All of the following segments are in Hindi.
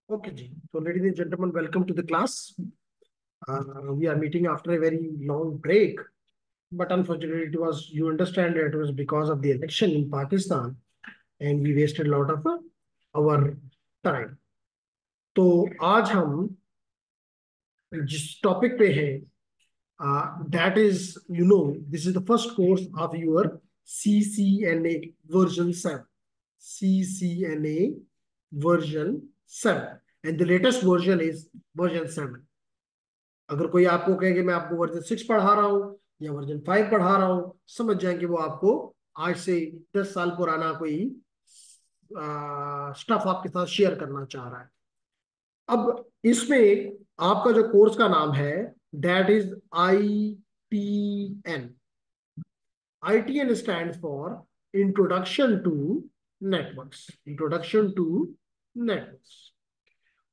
Okay, ji. So, ladies and gentlemen, welcome to the class. We are meeting after a very long break, but unfortunately, you understand, it was because of the election in Pakistan, and we wasted a lot of our time. तो आज हम जिस टॉपिक पे हैं, that is, this is the first course of your CCNA version 7. CCNA version 7. And the latest version is version 7. अगर कोई आपको कहे कि मैं आपको वर्जन 6 पढ़ा रहा हूँ या वर्जन 5 पढ़ा रहा हूँ, समझ जाए कि वो आपको आज से 10 साल पुराना कोई स्टफ आपके साथ शेयर करना चाह रहा है। अब इसमें आपका जो कोर्स का नाम है, that is ITN. ITN stand for introduction to networks. Introduction to networks.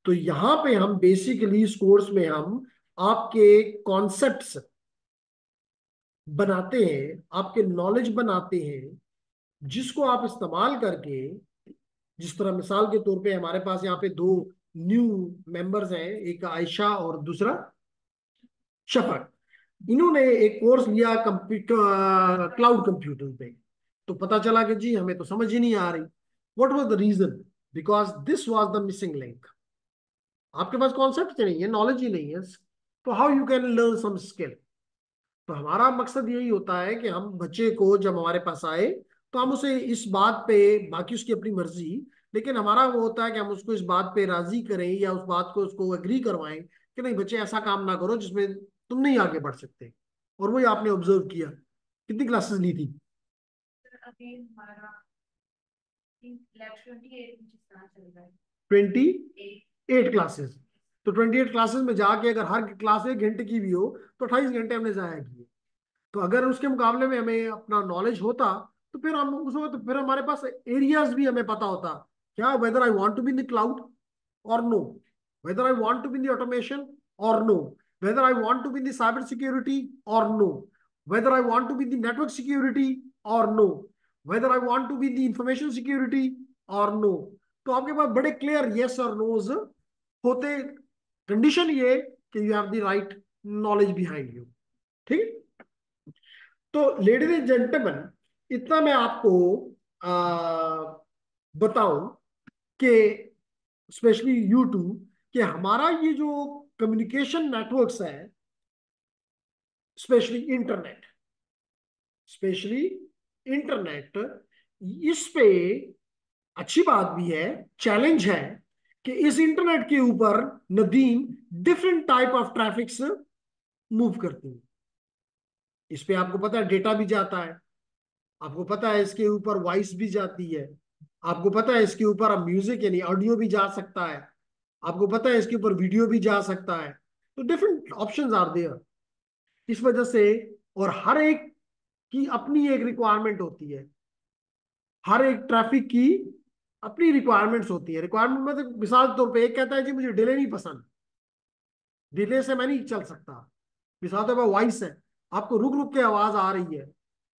तो यहां पे हम बेसिकली इस कोर्स में हम आपके कॉन्सेप्ट्स बनाते हैं, आपके नॉलेज बनाते हैं, जिसको आप इस्तेमाल करके, जिस तरह मिसाल के तौर पे हमारे पास यहाँ पे दो न्यू मेंबर्स हैं, एक आयशा और दूसरा शफक। इन्होंने एक कोर्स लिया कंप्यूटर, क्लाउड कंप्यूटिंग पे। तो पता चला कि जी हमें तो समझ ही नहीं आ रही। What was the reason? Because this was the missing link. आपके पास कॉन्सेप्ट नहीं है, नॉलेज ही नहीं है, तो how you can learn some skill? तो हमारा मकसद यही होता है कि हम बच्चे को जब हमारे पास आए तो हम उसे इस बात पे, बाकी उसकी अपनी मर्जी, लेकिन हमारा वो होता है कि हम उसको इस बात पे राजी करें या उस बात को उसको एग्री करवाएं कि नहीं बच्चे ऐसा काम ना करो जिसमें तुम नहीं आगे बढ़ सकते। और वही आपने ऑब्जर्व किया। कितनी क्लासेस ली थी? अभी हमारा लैब 28 में स्टार्ट चल रहा है। 28 क्लासेस। तो 28 क्लासेस में जाके अगर हर क्लास 1 घंटे की भी हो तो 28 घंटे हमने जाया किए। तो अगर उसके मुकाबले में हमें अपना नॉलेज होता तो फिर हम उसमें, तो फिर हमारे पास एरियाज भी हमें पता होता, क्या whether I want to be in the cloud or no, whether I want to be in the automation or no, whether I want to be in the cyber security or no, whether I want to be in the network security or no, whether I want to be in the information security or no. तो आपके पास बड़े क्लियर यस और नोज होते। कंडीशन ये कि you have the right knowledge behind you. ठीक है? तो लेडीज एंड जेंटलमैन, इतना मैं आपको बताऊं कि स्पेशली यूट्यूब, कि हमारा ये जो कम्युनिकेशन नेटवर्क्स है, स्पेशली इंटरनेट, स्पेशली इंटरनेट, इस पे अच्छी बात भी है, चैलेंज है कि इस इंटरनेट के ऊपर Nadeem different type of traffics move करती है। इस पे आपको पता है डेटा भी जाता है, आपको पता है इसके ऊपर वॉइस भी जाती है, आपको पता है इसके ऊपर अब म्यूजिक यानी ऑडियो भी जा सकता है, आपको पता है इसके ऊपर वीडियो भी जा सकता है। तो डिफरेंट ऑप्शंस आर देयर। इस वजह से, और हर एक की अपनी एक रिक्वायरमेंट होती है, हर एक ट्रैफिक की अपनी रिक्वायरमेंट्स होती है। रिक्वायरमेंट में तो मिसाल के तौर पे एक कहता है जी मुझे डिले नहीं पसंद, डिले से मैं नहीं चल सकता। मिसाल के तौर पर वॉइस है, आपको रुक रुक के आवाज आ रही है,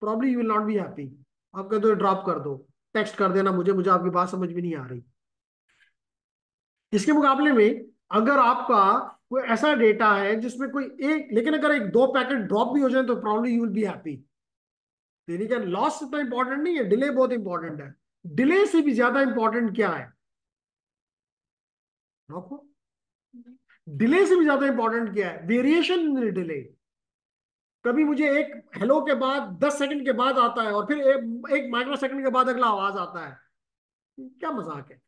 probably you will not be happy. आप कह दो ड्रॉप कर दो, टेक्स्ट कर देना मुझे मुझे आपकी बात समझ में नहीं आ रही। इसके मुकाबले में अगर आपका कोई ऐसा डेटा है जिसमें कोई एक, लेकिन अगर एक दो पैकेट ड्रॉप भी हो जाए तो probably you will be happy. यानी कि लॉस इतना इंपॉर्टेंट नहीं है, डिले बहुत इंपॉर्टेंट है। डिले से भी ज्यादा इंपॉर्टेंट क्या है? रॉको, डिले से भी ज्यादा इंपॉर्टेंट क्या है? Variation in delay. कभी मुझे एक हेलो के बाद 10 सेकंड के बाद आता है और फिर एक माइक्रो सेकंड के बाद अगला आवाज आता है। क्या मजाक है?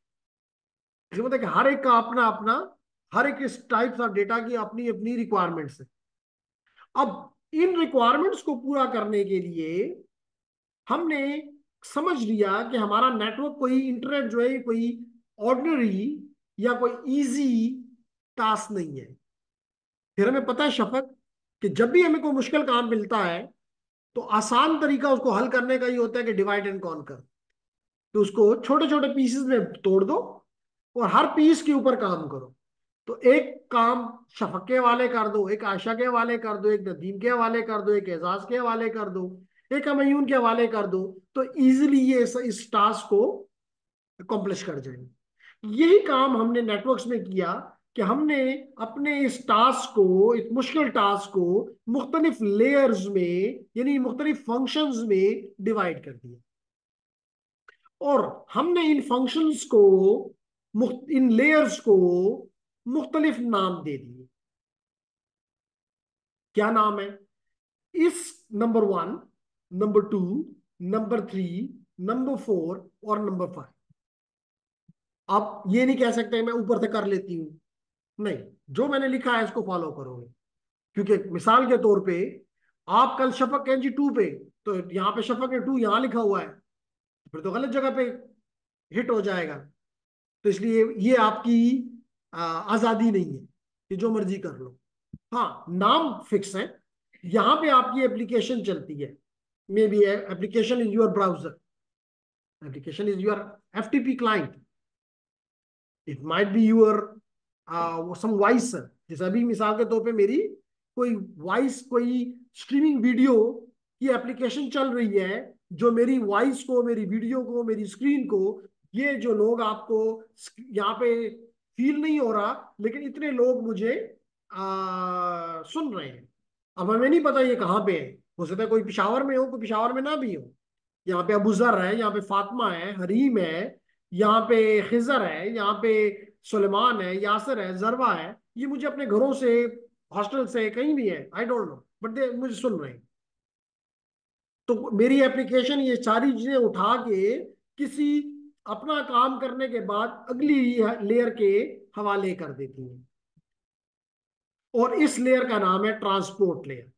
इसका मतलब कि हर एक का अपना अपना, हर एक इस टाइप्स ऑफ डेटा की अपनी अपनी रिक्वायरमेंट्स है। अब इन रिक्वायरमेंट्स को पूरा करने के लिए हमने समझ लिया कि हमारा नेटवर्क, कोई इंटरनेट जो है कोई ऑर्डिनरी या कोई इजी टास्क नहीं है। फिर हमें पता है शफक कि जब भी हमें कोई मुश्किल काम मिलता है तो आसान तरीका उसको हल करने का ही होता है कि डिवाइड एंड कॉन्कर। तो उसको छोटे छोटे पीसेस में तोड़ दो और हर पीस के ऊपर काम करो। तो एक काम शफक के हवाले कर दो, एक आयशा के हवाले कर दो, एक नदीम के हवाले कर दो, एक एजाज के हवाले कर दो, एक हमयून के हवाले कर दो, तो इजीली ये इस टास्क को अकॉम्प्लिश कर जाएंगे। यही काम हमने नेटवर्क्स में किया कि हमने अपने इस टास्क को, इस मुश्किल टास्क को मुख्तलिफ लेयर्स में, यानी मुख्तलिफ फंक्शंस में डिवाइड कर दिया, और हमने इन फंक्शंस को, इन लेयर्स को मुख्तलिफ नाम दे दिए। क्या नाम है? इस नंबर 1, नंबर 2, नंबर 3, नंबर 4 और नंबर 5। आप ये नहीं कह सकते मैं ऊपर से कर लेती हूं, नहीं, जो मैंने लिखा है इसको फॉलो करोगे। क्योंकि मिसाल के तौर पे आप कल शफक कहें जी 2 पे, तो यहाँ पे शफक ने 2 यहाँ लिखा हुआ है, फिर तो गलत जगह पे हिट हो जाएगा। तो इसलिए ये आपकी आजादी नहीं है कि जो मर्जी कर लो। हाँ, नाम फिक्स है। यहाँ पे आपकी एप्लीकेशन चलती है, maybe application is your browser, application is your FTP client, it might be your some voice. जैसे अभी मिसाल के तौर पे मेरी कोई वॉइस, कोई स्ट्रीमिंग वीडियो की एप्लीकेशन चल रही है, जो मेरी वॉइस को, मेरी वीडियो को, मेरी स्क्रीन को, ये जो लोग आपको यहाँ पे फील नहीं हो रहा, लेकिन इतने लोग मुझे सुन रहे हैं। अब हमें नहीं पता ये कहाँ पे है, हो सकता है कोई पिशावर में हो, कोई पिशावर में ना भी हो। यहाँ पे अबू जर है, यहाँ पे फातिमा है, हरीम है, यहाँ पे खिजर है, यहाँ पे सुलेमान है, यासर है, जरवा है। ये मुझे अपने घरों से, हॉस्टल से, कहीं भी है, I don't know, but they मुझे सुन रहे हैं। तो मेरी एप्लीकेशन ये सारी चीजें उठा के किसी अपना काम करने के बाद अगली लेयर के हवाले कर देती है, और इस लेयर का नाम है ट्रांसपोर्ट लेयर।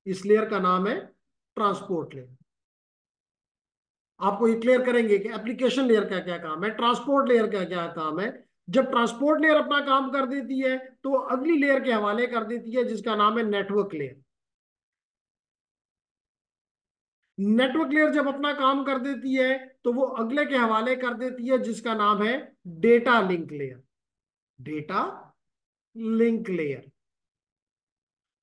इस लेयर का नाम है ट्रांसपोर्ट लेयर। आपको ये क्लियर करेंगे कि एप्लीकेशन लेयर का क्या काम है, ट्रांसपोर्ट लेयर का क्या काम है। जब ट्रांसपोर्ट लेयर अपना काम कर देती है तो वो अगली लेयर के हवाले कर देती है, जिसका नाम है नेटवर्क लेयर। नेटवर्क लेयर जब अपना काम कर देती है तो वो अगले के हवाले कर देती है, जिसका नाम है data link layer. Data link layer.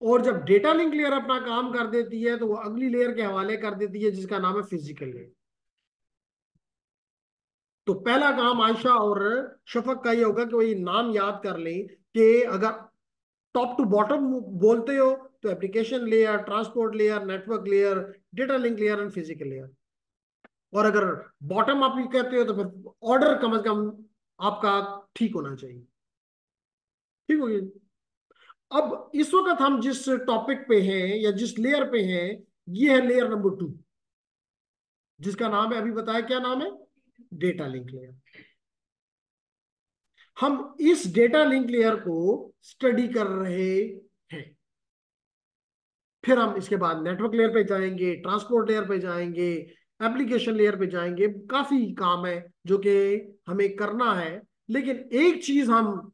और जब डेटा लिंक लेयर अपना काम कर देती है तो वो अगली लेयर के हवाले कर देती है, जिसका नाम है फिजिकल लेयर। तो पहला काम आयशा और शफक का ये होगा कि वो ये नाम याद कर लें कि अगर टॉप टू बॉटम बोलते हो तो application layer, transport layer, network layer, data link layer and physical layer. और अगर बॉटम अप ही कहते हो तो फिर ऑर्डर कम से कम आपका ठीक होना चाहिए। ठीक हो गया? अब इस वक्त हम जिस टॉपिक पे हैं या जिस लेयर पे हैं, ये है लेयर नंबर 2, जिसका नाम है, अभी बताया क्या नाम है, डेटा लिंक लेयर। हम इस डेटा लिंक लेयर को स्टडी कर रहे हैं। फिर हम इसके बाद नेटवर्क लेयर पे जाएंगे, ट्रांसपोर्ट लेयर पे जाएंगे, एप्लीकेशन लेयर पे जाएंगे। काफी काम है जो कि हमें करना है। लेकिन एक चीज हम,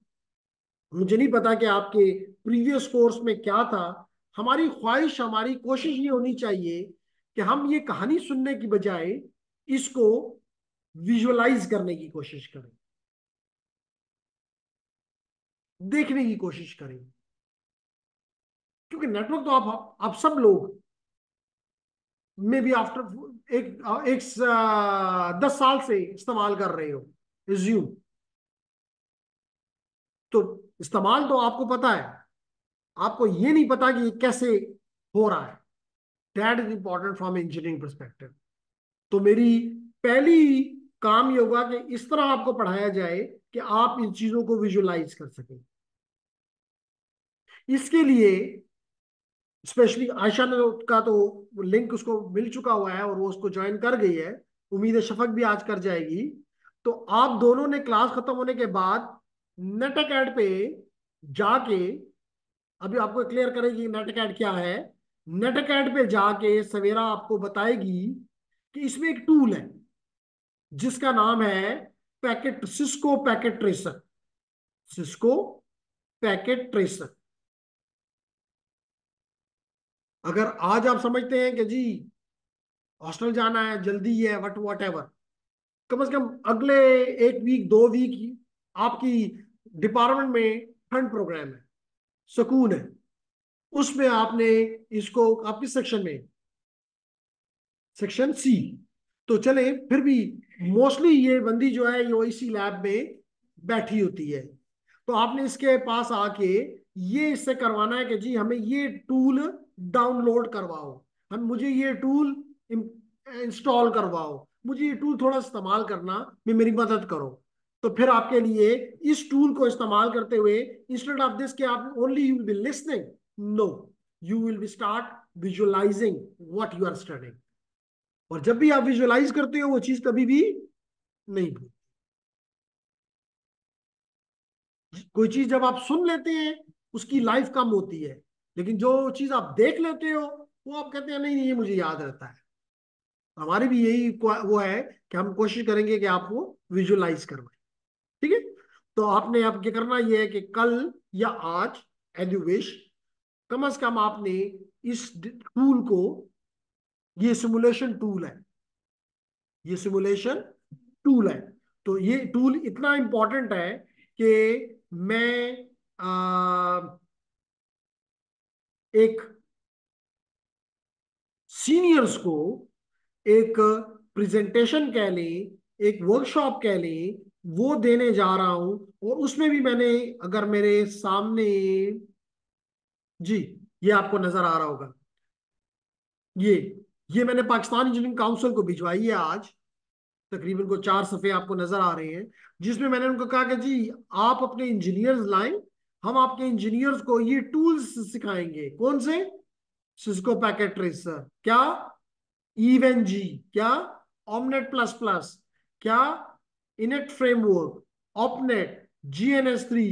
मुझे नहीं पता कि आपके प्रीवियस कोर्स में क्या था, हमारी ख्वाहिश, हमारी कोशिश ये होनी चाहिए कि हम ये कहानी सुनने की बजाय इसको विजुअलाइज करने की कोशिश करें, देखने की कोशिश करें। क्योंकि नेटवर्क तो आप सब लोग मे बी आफ्टर एक 10 साल से इस्तेमाल कर रहे हो, एज्यूम। तो इस्तेमाल तो आपको पता है, आपको ये नहीं पता कि ये कैसे हो रहा है। That is important from engineering perspective. तो मेरी पहली काम ये होगा कि इस तरह आपको पढ़ाया जाए कि आप इन चीजों को विजुअलाइज कर सकें। इसके लिए स्पेशली आयशा ने का तो लिंक उसको मिल चुका हुआ है और वो उसको ज्वाइन कर गई है। उम्मीद है शफक भी आज कर जाएगी। तो आप दोनों ने क्लास खत्म होने के बाद नेट अकेड पे जाके, अभी आपको क्लियर करेगी नेट अकेड क्या है। नेट अकेड पे जाके सवेरा आपको बताएगी कि इसमें एक टूल है जिसका नाम है packet, Cisco packet tracer. Cisco packet tracer. अगर आज आप समझते हैं कि जी हॉस्टल जाना है, जल्दी है, वट एवर, कम से कम अगले 1 वीक 2 वीक आपकी डिपार्टमेंट में ठंड प्रोग्राम है, सुकून है, उसमें आपने इसको, आप किस सेक्शन में, सेक्शन सी, तो चले, फिर भी मोस्टली ये बंदी जो है ये इसी लैब में बैठी होती है। तो आपने इसके पास आके ये इससे करवाना है कि जी हमें ये टूल डाउनलोड करवाओ, हम मुझे ये टूल इंस्टॉल करवाओ, मुझे ये टूल थोड़ा इस्तेमाल करना में मेरी मदद करो। तो फिर आपके लिए इस टूल को इस्तेमाल करते हुए, इंस्टेड ऑफ दिस कि आप only you will be listening, no, you will be start visualizing what you are studying. और जब भी आप विजुअलाइज करते हो वो चीज कभी भी नहीं भूल। कोई चीज जब आप सुन लेते हैं उसकी लाइफ कम होती है, लेकिन जो चीज आप देख लेते हो वो आप कहते हैं नहीं नहीं ये मुझे याद रहता है। हमारी भी यही वो है कि हम कोशिश करेंगे कि आपको विजुअलाइज करवाएं। ठीक है। तो आपने अब क्या करना ये है कि कल या आज, एज यू विश, कम से कम आपने इस टूल को, ये सिमुलेशन टूल है, ये सिमुलेशन टूल है। तो ये टूल इतना इंपॉर्टेंट है कि मैं एक सीनियर्स को एक प्रेजेंटेशन कह लें, एक वर्कशॉप कह लें, वो देने जा रहा हूं। और उसमें भी मैंने, अगर मेरे सामने, जी, ये आपको नजर आ रहा होगा, ये ये मैंने पाकिस्तान इंजीनियरिंग काउंसिल को भिजवाई है आज। तकरीबन को 4 सफ़े आपको नजर आ रहे हैं, जिसमें मैंने उनको कहा कि जी आप अपने इंजीनियर्स लाएं, हम आपके इंजीनियर्स को ये टूल्स सिखाएंगे। कौन से? सिस्को पैकेट ट्रेसर, क्या इवन जी, क्या ऑमनेट प्लस प्लस, क्या इनेट फ्रेमवर्क, ऑपनेट, GNS3।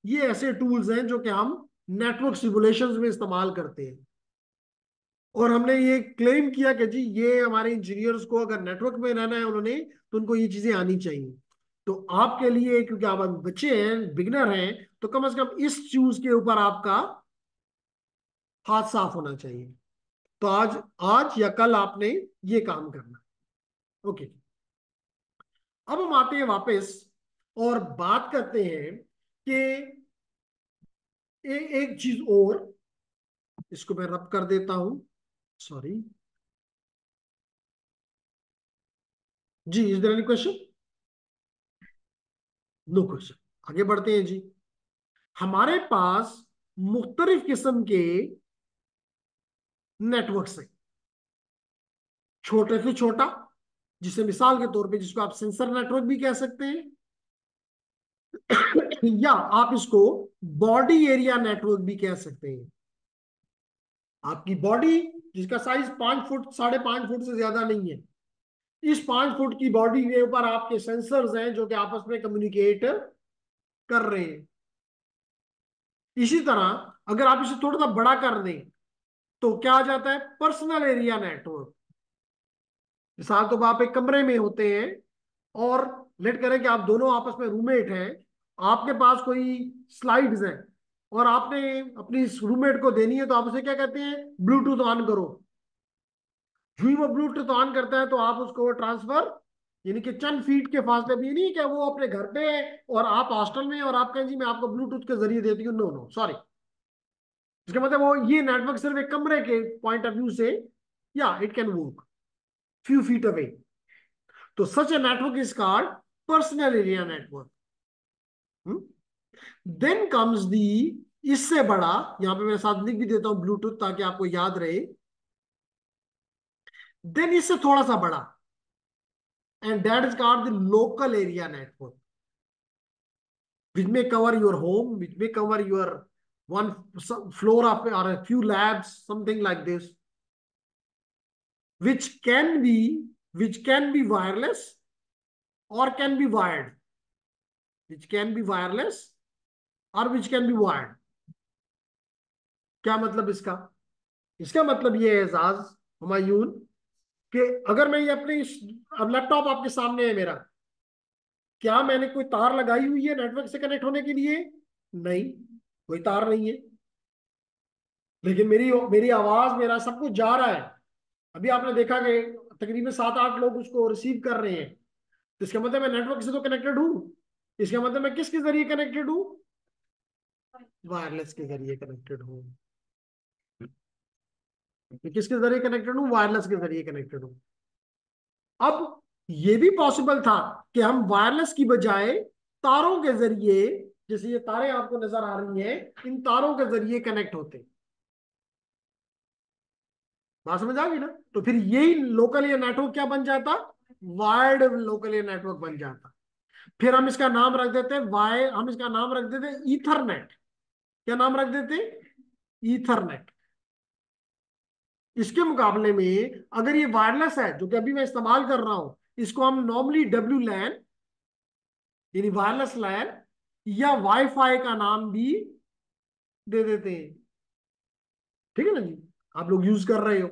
ये ऐसे टूल्स हैं जो कि हम नेटवर्क सिमुलेशंस में इस्तेमाल करते हैं। और हमने ये क्लेम किया कि जी ये हमारे इंजीनियर्स को अगर नेटवर्क में रहना है उन्होंने, तो उनको ये चीजें आनी चाहिए। तो आपके लिए, क्योंकि आप अभी बच्चे हैं, बिगनर हैं, तो कम से कम इस चीज के ऊपर आपका हाथ साफ होना चाहिए। तो आज आज या कल आपने ये काम करना। ओके। अब हम आते हैं वापस और बात करते हैं कि एक चीज और, इसको मैं रब कर देता हूं, सॉरी। जी, is there any question? No question. आगे बढ़ते हैं जी। हमारे पास मुख्तलिफ किस्म के नेटवर्क है, छोटे से छोटा, जिसे मिसाल के तौर पे जिसको आप सेंसर नेटवर्क भी कह सकते हैं, या आप इसको बॉडी एरिया नेटवर्क भी कह सकते हैं। आपकी बॉडी जिसका साइज 5 फुट, 5.5 फुट से ज्यादा नहीं है, इस 5 फुट की बॉडी के ऊपर आपके सेंसर्स हैं जो कि आपस में कम्युनिकेट कर रहे हैं। इसी तरह अगर आप इसे थोड़ा सा बड़ा कर दें तो क्या आ जाता है? Personal area network. मिसाल तो आप एक कमरे में होते हैं और लेट करें कि आप दोनों आपस में रूममेट हैं, आपके पास कोई स्लाइड्स हैं और आपने अपनी रूममेट को देनी है, तो आप उसे क्या कहते हैं? ब्लूटूथ ऑन करो। जो ही वो ब्लूटूथ ऑन करता है तो आप उसको ट्रांसफर, यानी कि चंद फीट के फासले भी नहीं कि वो अपने घर पे है और आप हॉस्टल में हैं और आप कहें जी मैं आपको ब्लूटूथ के जरिए देती हूँ, नो नो सॉरी। इसका मतलब वो ये नेटवर्क सिर्फ एक कमरे के पॉइंट ऑफ व्यू से, या it can work few feet away. तो such a network is called personal area network. Then comes the, इससे बड़ा, यहां पे मैं साथ लिख भी देता हूं ब्लूटूथ ताकि आपको याद रहे। देन इससे थोड़ा सा बड़ा, and that is called the local area network, which may cover your home, which may cover your one floor of or a few labs, something like this, which can be wireless or can be wired, which can be wireless or which can be wired। क्या मतलब इसका? इसका मतलब ये है एजाज, हुमायून, कि अगर मैं ये अपने अब लैपटॉप आपके सामने है मेरा, क्या मैंने कोई तार लगाई हुई है नेटवर्क से कनेक्ट होने के लिए? नहीं, कोई तार नहीं है, लेकिन मेरी मेरी आवाज, मेरा सब कुछ जा रहा है। अभी आपने देखा कि तकरीबन 7-8 लोग उसको रिसीव कर रहे हैं, तो इसका मतलब मैं नेटवर्क से तो कनेक्टेड हूँ। इसका मतलब मैं किसके जरिए कनेक्टेड हूँ? वायरलेस के जरिए कनेक्टेड हूँ। मैं किसके जरिए कनेक्टेड हूँ? वायरलेस के जरिए कनेक्टेड हूँ। अब ये भी पॉसिबल था कि हम वायरलेस की बजाय तारों के जरिए, जैसे ये तारें आपको नजर आ रही हैं, इन तारों के जरिए कनेक्ट होते। बात समझ आ गई ना? तो फिर यही लोकल एरिया नेटवर्क क्या बन जाता? वायर्ड लोकल एरिया नेटवर्क बन जाता। फिर हम इसका नाम रख देते वाई, हम इसका नाम रख देते ईथरनेट। क्या नाम रख देते? ईथरनेट। इसके मुकाबले में अगर ये वायरलेस है जो कि अभी मैं इस्तेमाल कर रहा हूं, इसको हम नॉर्मली डब्ल्यू लैन यानी वायरलेस लैन या वाईफाई का नाम भी दे देते हैं। ठीक है ना जी? आप लोग यूज कर रहे हो।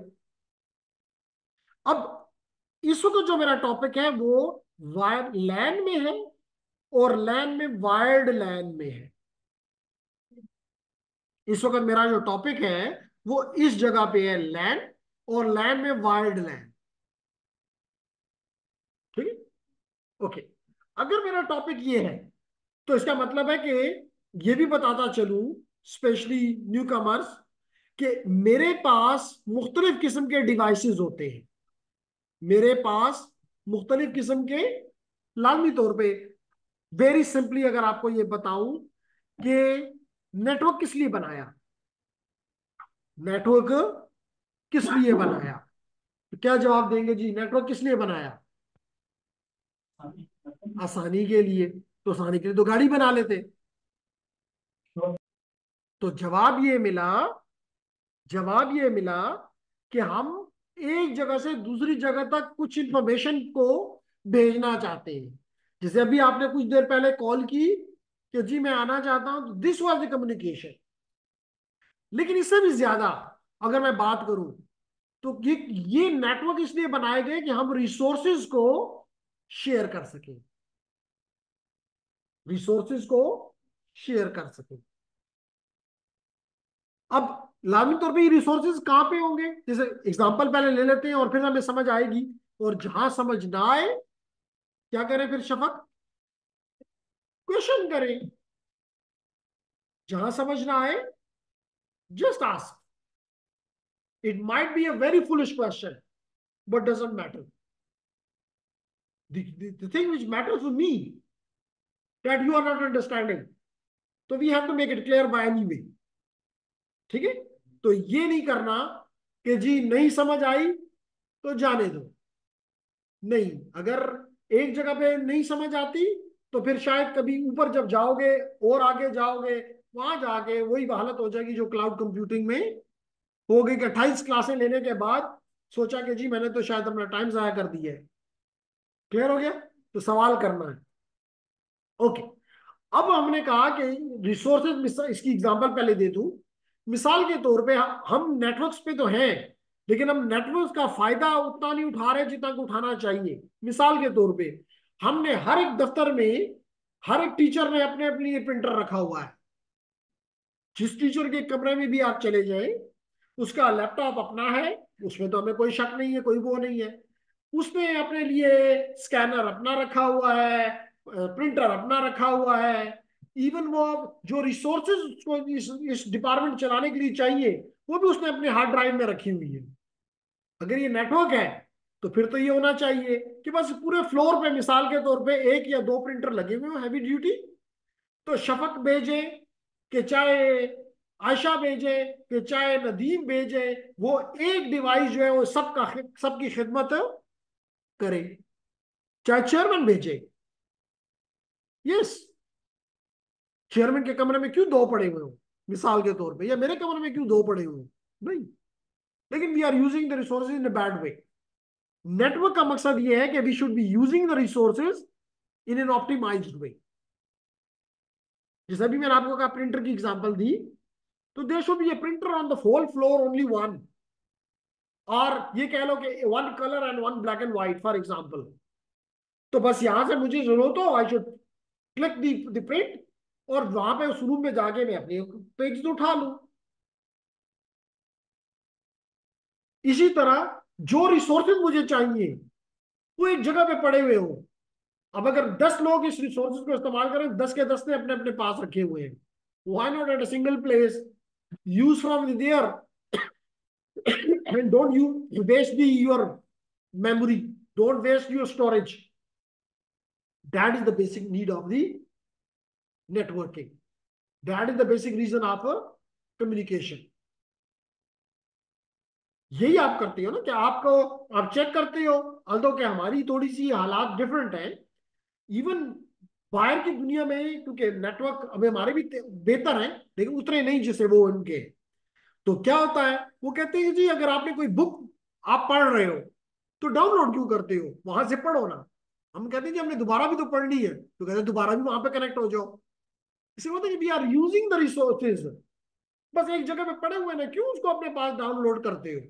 अब इस वक्त जो मेरा टॉपिक है वो वायर लैन में है, और लैन में वायर्ड लैन में है। इस वक्त मेरा जो टॉपिक है वो इस जगह पे है लैन, और लैन में वायर्ड लैन। ठीक है? ओके। अगर मेरा टॉपिक ये है तो इसका मतलब है कि ये भी बताता चलूं स्पेशली न्यू कमर्स कि मेरे पास मुख्तलिफ किस्म के डिवाइसेस होते हैं। मेरे पास मुख्तलिफ किस्म के, लाजमी तौर पे वेरी सिंपली अगर आपको ये बताऊं कि नेटवर्क किस लिए बनाया, नेटवर्क किस लिए बनाया, तो क्या जवाब देंगे जी? नेटवर्क किस लिए बनाया? आसानी के लिए। तो आसानी के लिए तो गाड़ी बना लेते। तो जवाब ये मिला कि हम एक जगह से दूसरी जगह तक कुछ इंफॉर्मेशन को भेजना चाहते हैं। जैसे अभी आपने कुछ देर पहले कॉल की कि जी मैं आना चाहता हूं, तो दिस वाज द कम्युनिकेशन। लेकिन इससे भी ज्यादा अगर मैं बात करूं तो ये नेटवर्क इसलिए बनाए गए कि हम रिसोर्सेज को शेयर कर सकें, रिसोर्सेज को शेयर कर सकें। अब लाजमी तौर पे ये रिसोर्सेज कहां पे होंगे? जैसे एग्जांपल पहले ले लेते हैं और फिर हमें समझ आएगी। और जहां समझ ना आए, क्या करें फिर शफक? क्वेश्चन करें। जहां समझ ना आए, just ask. It might be a very foolish question, but doesn't matter. The thing which matters to me that you are not understanding, so we have to make it clear by any way. ठीक है? तो ये नहीं करना कि जी नहीं समझ आई तो जाने दो। नहीं, अगर एक जगह पे नहीं समझ आती तो फिर शायद कभी ऊपर जब जाओगे और आगे जाओगे, वहां जाके वही हालत हो जाएगी जो क्लाउड कंप्यूटिंग में हो गई कि 28 क्लासें लेने के बाद सोचा कि जी मैंने तो शायद अपना टाइम जाया कर दिया है। क्लियर हो गया? तो सवाल करना है। ओके। अब हमने कहा कि रिसोर्सेज, इसकी एग्जांपल पहले दे दूं। मिसाल के तौर पे हम नेटवर्क्स पे तो हैं, लेकिन हम नेटवर्क्स का फायदा उतना नहीं उठा रहे जितना कि उठाना चाहिए। मिसाल के तौर पे हमने हर एक दफ्तर में, हर एक टीचर ने अपने अपने लिए प्रिंटर रखा हुआ है। जिस टीचर के कमरे में भी आप चले जाएं, उसका लैपटॉप अपना है, उसमें तो हमें कोई शक नहीं है, कोई वो नहीं है। उसने अपने लिए स्कैनर अपना रखा हुआ है, प्रिंटर अपना रखा हुआ है। इवन वो जो रिसोर्सेज उसको इस डिपार्टमेंट चलाने के लिए चाहिए, वो भी उसने अपने हार्ड ड्राइव में रखी हुई है। अगर ये नेटवर्क है तो फिर तो ये होना चाहिए कि बस पूरे फ्लोर पे मिसाल के तौर पे एक या दो प्रिंटर लगे हुए हो हैवी ड्यूटी। तो शफक भेजे कि चाहे आयशा भेजे कि चाहे नदीम भेजे, वो एक डिवाइस जो है वो सबकी खिदमत करे। चाहे चेयरमैन भेजे, यस, चेयरमैन के कमरे में क्यों दो पड़े हुए हो मिसाल के तौर पे, या मेरे कमरे में क्यों दो पड़े हुए हो? नहीं। लेकिन we are using the resources in a bad way. Network का मकसद ये है कि we should be using the resources in an optimized way. जैसे अभी मैंने आपको कहा प्रिंटर की एग्जांपल दी, तो there should be a printer on the whole floor, only one. और ये कह लो कि one colour and one black and white for example. तो बस यहां से मुझे जरूरत हो, I should click the print, और वहां पे उस रूम में जाके मैं अपने पेज उठा लूं। इसी तरह जो रिसोर्सेज मुझे चाहिए वो एक जगह पे पड़े हुए हो। अब अगर 10 लोग इस रिसोर्सेज को इस्तेमाल करें, 10 के 10 ने अपने अपने पास रखे हुए हैं, why not at a single place, use from there and don't you waste the your memory, Don't waste your storage. That is the basic need of the networking. That is the basic reason of communication. यही आप करते हो ना, कि आपको आप चेक करते हो, अल्दो कि हमारी थोड़ी सी हालात डिफरेंट है। इवन बाहर की दुनिया में, क्योंकि नेटवर्क अभी हमारे भी बेहतर है, लेकिन उतने नहीं जैसे वो उनके। तो क्या होता है, वो कहते हैं जी अगर आपने कोई बुक आप पढ़ रहे हो तो डाउनलोड क्यों करते हो, वहां से पढ़ो ना। हम कहते हैं जी हमने दोबारा भी तो पढ़नी है, तो कहते हैं दोबारा भी वहां पे कनेक्ट हो जाओ। इसे होता है कि we are using the resources, बस एक जगह पे पड़े हुए ना, क्यों उसको अपने पास डाउनलोड करते हो।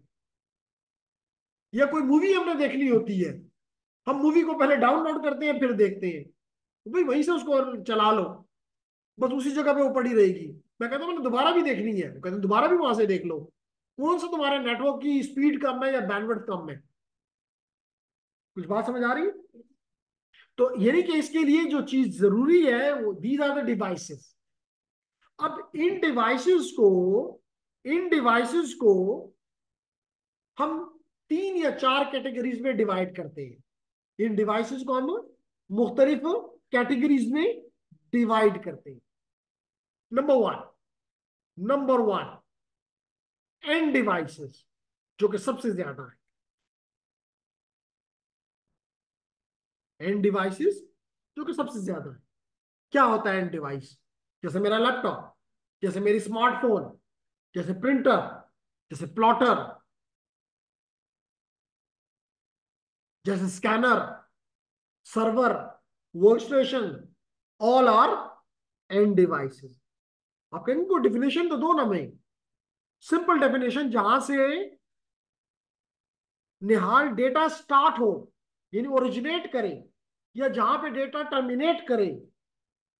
या कोई मूवी हमने देखनी होती है, हम मूवी को पहले डाउनलोड करते हैं फिर देखते हैं, तो भाई वहीं से उसको चला लो, बस उसी जगह पे वो पड़ी रहेगी। मैं कहता हूँ मैंने दोबारा भी देखनी है, कहते हैं दोबारा भी वहां से देख लो। कौन सा तुम्हारे नेटवर्क की स्पीड कम है या बैंडविड्थ कम है? कुछ बात समझ आ रही है? तो यानी कि इसके लिए जो चीज जरूरी है वो दीज आर द डिवाइसेस। अब इन डिवाइसेस को हम 3 या 4 कैटेगरीज में डिवाइड करते हैं। इन डिवाइसेस को हम मुख्तलिफ कैटेगरीज में डिवाइड करते हैं। नंबर वन एंड डिवाइसेस, जो कि सबसे ज्यादा है। एंड डिवाइसेस जो कि सबसे ज्यादा है। क्या होता है एंड डिवाइस? जैसे मेरा लैपटॉप, जैसे मेरी स्मार्टफोन, जैसे प्रिंटर, जैसे प्लॉटर, जैसे scanner, server, work station, all are end devices. आप इनको डिफिनेशन तो दो ना, मैं सिंपल डेफिनेशन जहां से निहाल डेटा स्टार्ट हो, यानी ओरिजिनेट करे, या जहां पे डेटा टर्मिनेट करे,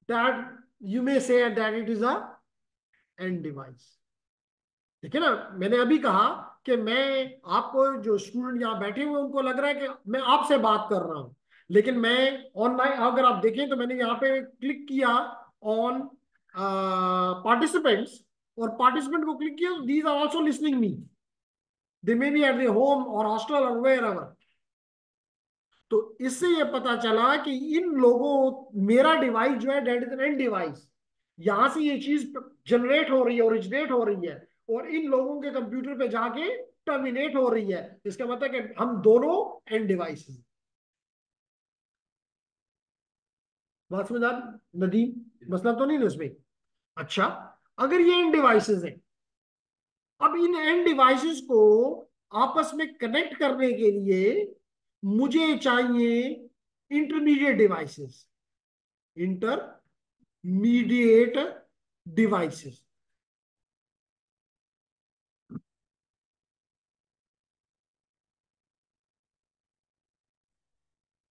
that you may say that it is a and device. देखिए ना, मैंने अभी कहा कि मैं आपको, जो स्टूडेंट यहाँ बैठे हुए उनको लग रहा है कि मैं आपसे बात कर रहा हूं, लेकिन मैं ऑनलाइन, अगर आप देखें तो मैंने यहाँ पे क्लिक किया ऑन पार्टिसिपेंट्स, और पार्टिसिपेंट को क्लिक किया, these are also listening me, they may be at the home और हॉस्टल और वेयर एवर। तो इससे ये पता चला कि इन लोगों, मेरा डिवाइस जो है that is an end device, यहां से ये चीज जनरेट हो रही है, ओरिजिनेट हो रही है, और इन लोगों के कंप्यूटर पे जाके टर्मिनेट हो रही है। इसका मतलब कि हम दोनों एंड डिवाइस हैं। बात समझ आ नदीम? मसला तो नहीं ना इसमें? अच्छा, अगर ये एंड डिवाइसेस हैं, अब इन एंड डिवाइसेस को आपस में कनेक्ट करने के लिए मुझे चाहिए इंटरमीडिएट डिवाइसेस, इंटरमीडिएट डिवाइसेस।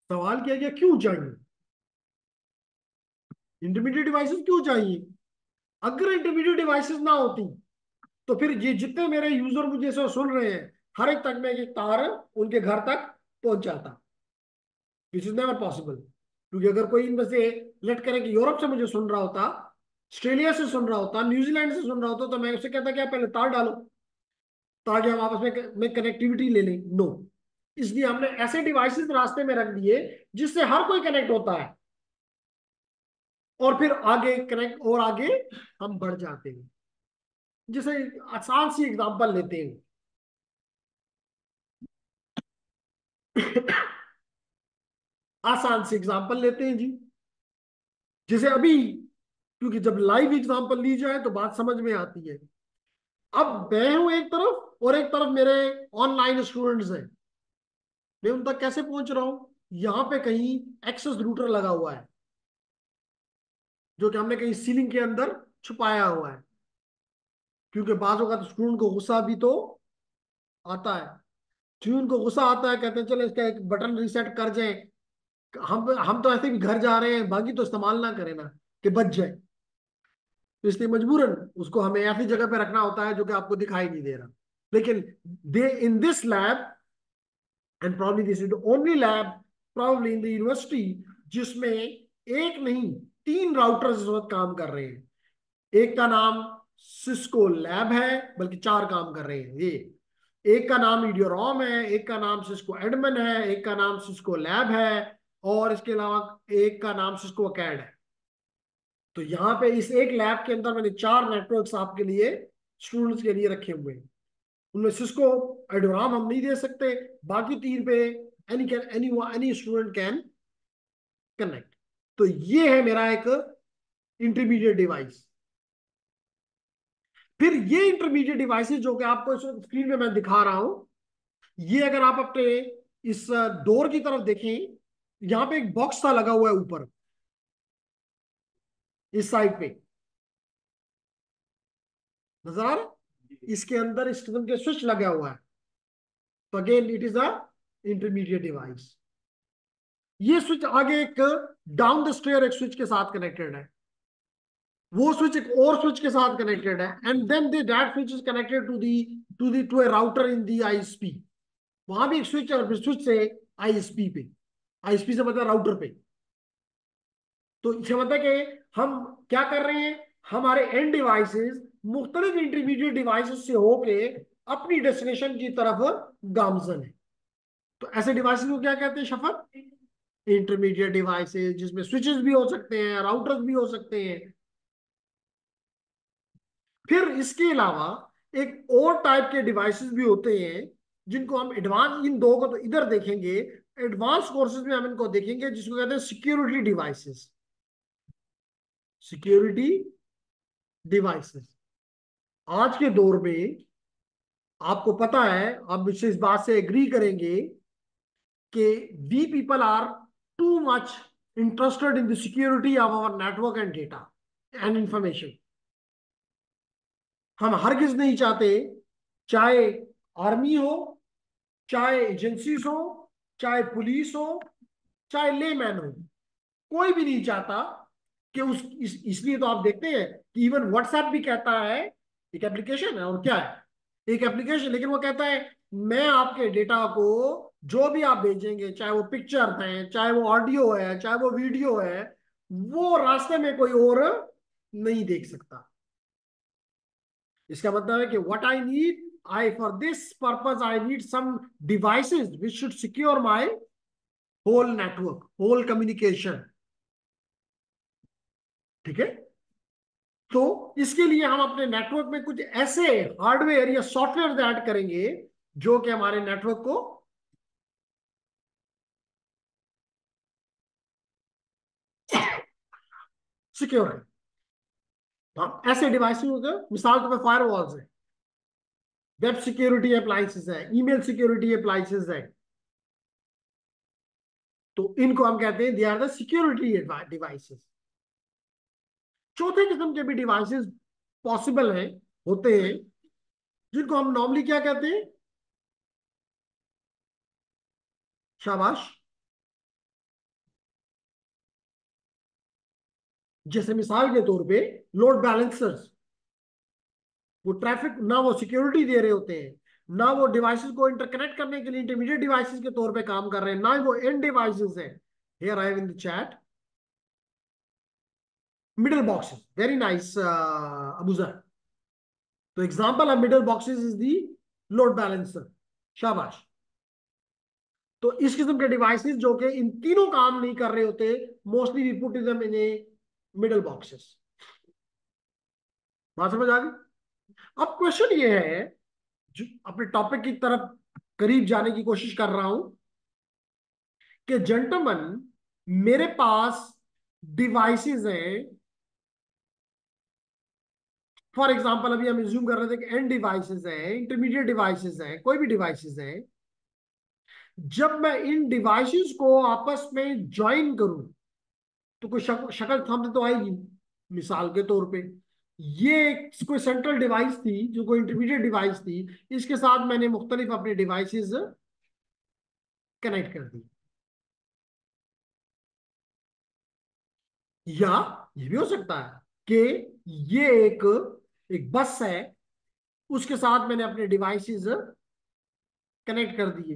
सवाल किया गया क्यों चाहिए इंटरमीडिएट डिवाइसेस, क्यों चाहिए? अगर इंटरमीडिएट डिवाइसेस ना होती तो फिर ये जितने मेरे यूजर मुझे से सुन रहे हैं, हर एक तक में एक तार उनके घर तक पहुंच जाता, विच इज नेवर पॉसिबल। क्योंकि अगर कोई इनमें से, लेट करें कि यूरोप से मुझे सुन रहा होता, ऑस्ट्रेलिया से सुन रहा होता, न्यूजीलैंड से सुन रहा होता, तो मैं उससे कहता क्या पहले तार डालो ताकि हम आपस में कनेक्टिविटी ले लें। नो, इसलिए हमने ऐसे डिवाइसेस रास्ते में रख दिए जिससे हर कोई कनेक्ट होता है, और फिर आगे कनेक्ट और आगे हम बढ़ जाते हैं। जैसे आसान सी एग्जांपल लेते हैं। आसान सी एग्जांपल लेते हैं जी, जैसे अभी, क्योंकि जब लाइव एग्जांपल ली जाए तो बात समझ में आती है। अब मैं हूं एक तरफ, और एक तरफ मेरे ऑनलाइन स्टूडेंट्स हैं, मैं उन तक कैसे पहुंच रहा हूं? यहां पे कहीं एक्सेस रूटर लगा हुआ है, जो कि हमने कहीं सीलिंग के अंदर छुपाया हुआ है, क्योंकि बाजों का तो स्टूडेंट को गुस्सा भी तो आता है। स्टूडेंट को गुस्सा आता है, कहते हैं चलो इसका एक बटन रिसेट कर जाए, हम तो ऐसे भी घर जा रहे हैं, बाकी तो इस्तेमाल ना करें ना, कि बच जाए। तो इसलिए मजबूरन उसको हमें ऐसी जगह पे रखना होता है जो कि आपको दिखाई नहीं दे रहा। लेकिन they in this lab, and probably this is the only lab probably in the university जिसमें एक नहीं 3 राउटर्स इस वक्त काम कर रहे हैं। एक का नाम सिस्को लैब है, बल्कि 4 काम कर रहे हैं ये। एक का नाम ईडियोरॉम है, एक का नाम सिस्को एडमिन है, एक का नाम सिस्को लैब है, और इसके अलावा एक का नाम सिस्को अकैड है। तो यहाँ पे इस एक लैब के अंदर मैंने 4 नेटवर्क्स आपके लिए, स्टूडेंट्स के लिए रखे हुए हैं। उनमें सिस्को एडोराम हम नहीं दे सकते, बाकी 3 पे एनी स्टूडेंट कैन कनेक्ट। तो ये है मेरा एक इंटरमीडिएट डिवाइस। फिर ये इंटरमीडिएट डिवाइसेस जो कि आपको स्क्रीन पे मैं दिखा रहा हूं, ये अगर आप अपने इस डोर की तरफ देखें, यहां पे एक बॉक्स सा लगा हुआ है ऊपर इस साइड पे, नजर आ रहा है? इसके अंदर इस किस्म के स्विच लगा हुआ है। तो again it is a intermediate device. ये स्विच आगे एक डाउन द स्टेयर एक स्विच के साथ कनेक्टेड है, वो स्विच एक और स्विच के साथ कनेक्टेड है, and then that switch is connected to a router in the ISP. वहां भी एक स्विच है, और स्विच से आईएसपी पे, आईएसपी से मतलब राउटर पे। तो इसका मतलब कि हम क्या कर रहे हैं, हमारे एंड डिवाइसेस मुख्तलिफ इंटरमीडिएट डिवाइसेस से होके अपनी डेस्टिनेशन की तरफ गामजन है। तो ऐसे डिवाइसेस को क्या कहते हैं शफर? इंटरमीडिएट डिवाइसेस, जिसमें स्विचेस भी हो सकते हैं, राउटर्स भी हो सकते हैं। फिर इसके अलावा एक और टाइप के डिवाइसेस भी होते हैं, जिनको हम एडवांस, इन दो को तो इधर देखेंगे, एडवांस कोर्सेज में हम इनको देखेंगे, जिसको कहते हैं सिक्योरिटी डिवाइसेस। सिक्योरिटी डिवाइसेस आज के दौर में, आपको पता है, आप मुझसे इस बात से एग्री करेंगे कि we people are too much interested in the security of our network and data and information. हम हरगिज नहीं चाहते, चाहे आर्मी हो, चाहे एजेंसीज हो, चाहे पुलिस हो, चाहे लेमैन हो, कोई भी नहीं चाहता कि इसलिए तो आप देखते हैं कि इवन व्हाट्सएप भी कहता है, एक एप्लीकेशन है और क्या है, एक एप्लीकेशन, लेकिन वो कहता है मैं आपके डेटा को, जो भी आप भेजेंगे, चाहे वो पिक्चर है, चाहे वो ऑडियो है, चाहे वो वीडियो है, वो रास्ते में कोई और नहीं देख सकता। इसका मतलब है कि what I need, I for this purpose I need some devices which should secure my whole network, whole communication. ठीक है? तो इसके लिए हम अपने नेटवर्क में कुछ ऐसे हार्डवेयर या सॉफ्टवेयर ऐड करेंगे जो कि हमारे नेटवर्क को सिक्योर है। तो हम ऐसे डिवाइस मिसाल के फायर वॉल्स है, वेब सिक्योरिटी अप्लाइंसेस है, ईमेल सिक्योरिटी अप्लाइंसेस है। तो इनको हम कहते हैं they are the security devices. चौथे किस्म के भी डिवाइसेस पॉसिबल हैं, होते हैं, जिनको हम नॉर्मली क्या कहते हैं? शाबाश। जैसे मिसाल के तौर पे लोड बैलेंसर्स, वो ट्रैफिक ना वो सिक्योरिटी दे रहे होते हैं, ना वो डिवाइसेस को इंटरकनेक्ट करने के लिए इंटरमीडिएट डिवाइसेस के तौर पे काम कर रहे हैं, ना ही वो एंड डिवाइसेस है। Here I have in the chat middle boxes, very nice Abuzar. तो example of middle boxes is the load balancer. शाबाश। तो इस किस्म के डिवाइसेस जो कि इन तीनों काम नहीं कर रहे होते, mostly we put them in a middle boxes. बात समझ आ गई? अब क्वेश्चन ये है, जो अपने टॉपिक की तरफ करीब जाने की कोशिश कर रहा हूं, कि जेंटलमैन मेरे पास डिवाइसेस हैं। फॉर एग्जांपल अभी हम एज्यूम कर रहे थे कि एंड डिवाइसेस हैं, इंटरमीडिएट डिवाइसेस हैं, कोई भी डिवाइसेस हैं। जब मैं इन डिवाइसेस को आपस में ज्वाइन करूं, तो कोई शक्ल सामने तो आएगी। मिसाल के तौर पे ये कोई सेंट्रल डिवाइस थी, जो कोई इंटरमीडिएट डिवाइस थी, इसके साथ मैंने मुख्तलिफ अपने डिवाइसेस कनेक्ट कर दी। या ये भी हो सकता है कि ये एक एक बस है, उसके साथ मैंने अपने डिवाइसेस कनेक्ट कर दिए।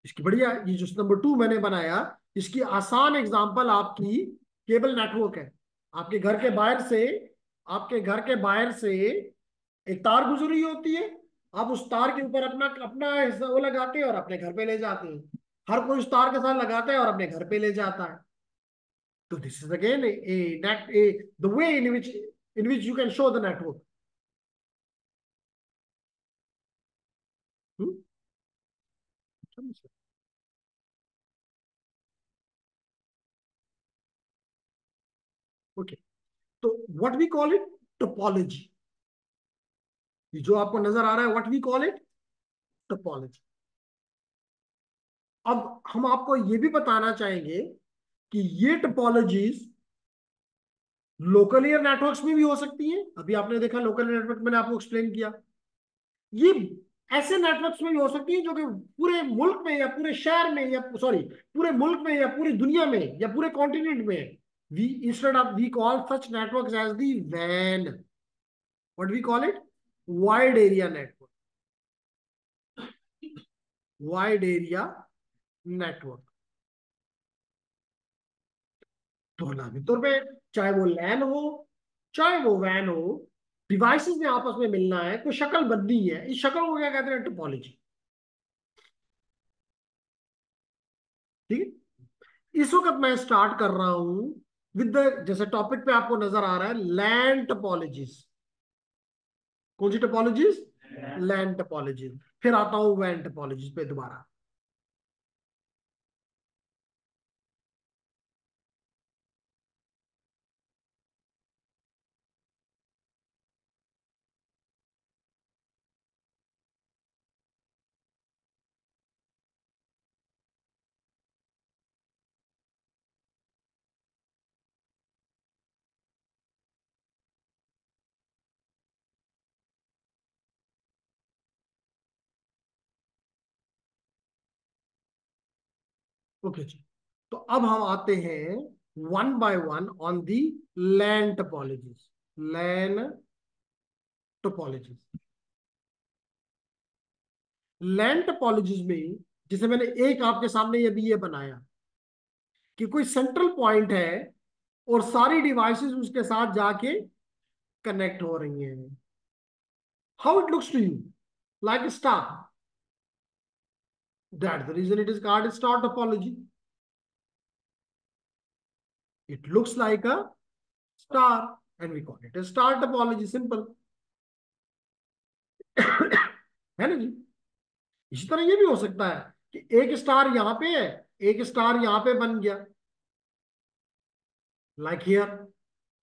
इसकी बढ़िया, ये जो नंबर 2 मैंने बनाया, इसकी आसान एग्जांपल आपकी केबल नेटवर्क है। आपके घर के बाहर से, आपके घर के बाहर से एक तार गुजरी होती है, आप उस तार के ऊपर अपना अपना हिस्सा वो लगाते हैं और अपने घर पे ले जाते हैं। हर कोई उस तार के साथ लगाता है और अपने घर पे ले जाता है। तो this is again a net a the way in which you can show the network. Okay, तो what we call it, topology. ये जो आपको नजर आ रहा है, what we call it, topology. अब हम आपको ये भी बताना चाहेंगे कि ये टोपोलॉजीज लोकल एयर नेटवर्क्स में भी हो सकती हैं। अभी आपने देखा लोकल नेटवर्क, मैंने आपको एक्सप्लेन किया। ये ऐसे नेटवर्क्स में भी हो सकती है जो कि पूरे मुल्क में या पूरे शहर में या सॉरी पूरे मुल्क में या पूरी दुनिया में या पूरे कॉन्टिनेंट में, we instead of we call such networks as the वैन। What we call it, wide area network, wide area network. तो नामी तौर पे, चाहे वो लैन हो चाहे वो वैन हो, डिवाइसेस ने आपस में मिलना है, कोई शक्ल बननी है, इस शक्ल को क्या कहते हैं, टोपोलॉजी। ठीक है, इस वक्त मैं स्टार्ट कर रहा हूं विद द, जैसे टॉपिक पे आपको नजर आ रहा है, लैंड टोपोलॉजीज। कौन सी टोपोलॉजीज, लैंड टोपोलॉजीज। फिर आता हूं वैन टोपोलॉजीज पे दोबारा। ओके जी, तो अब हम आते हैं one by one on the land topologies. Land topologies, land topologies में, जैसे मैंने एक आपके सामने अभी ये बनाया कि कोई सेंट्रल पॉइंट है और सारी डिवाइसेस उसके साथ जाके कनेक्ट हो रही हैं। How it looks to you, like a star. That's the reason it is called a star topology. It looks like a star and we call it a star topology. Simple. है ना जी। इसी तरह ये भी हो सकता है कि एक स्टार यहां पे है, एक स्टार यहां पे बन गया, लाइक हियर।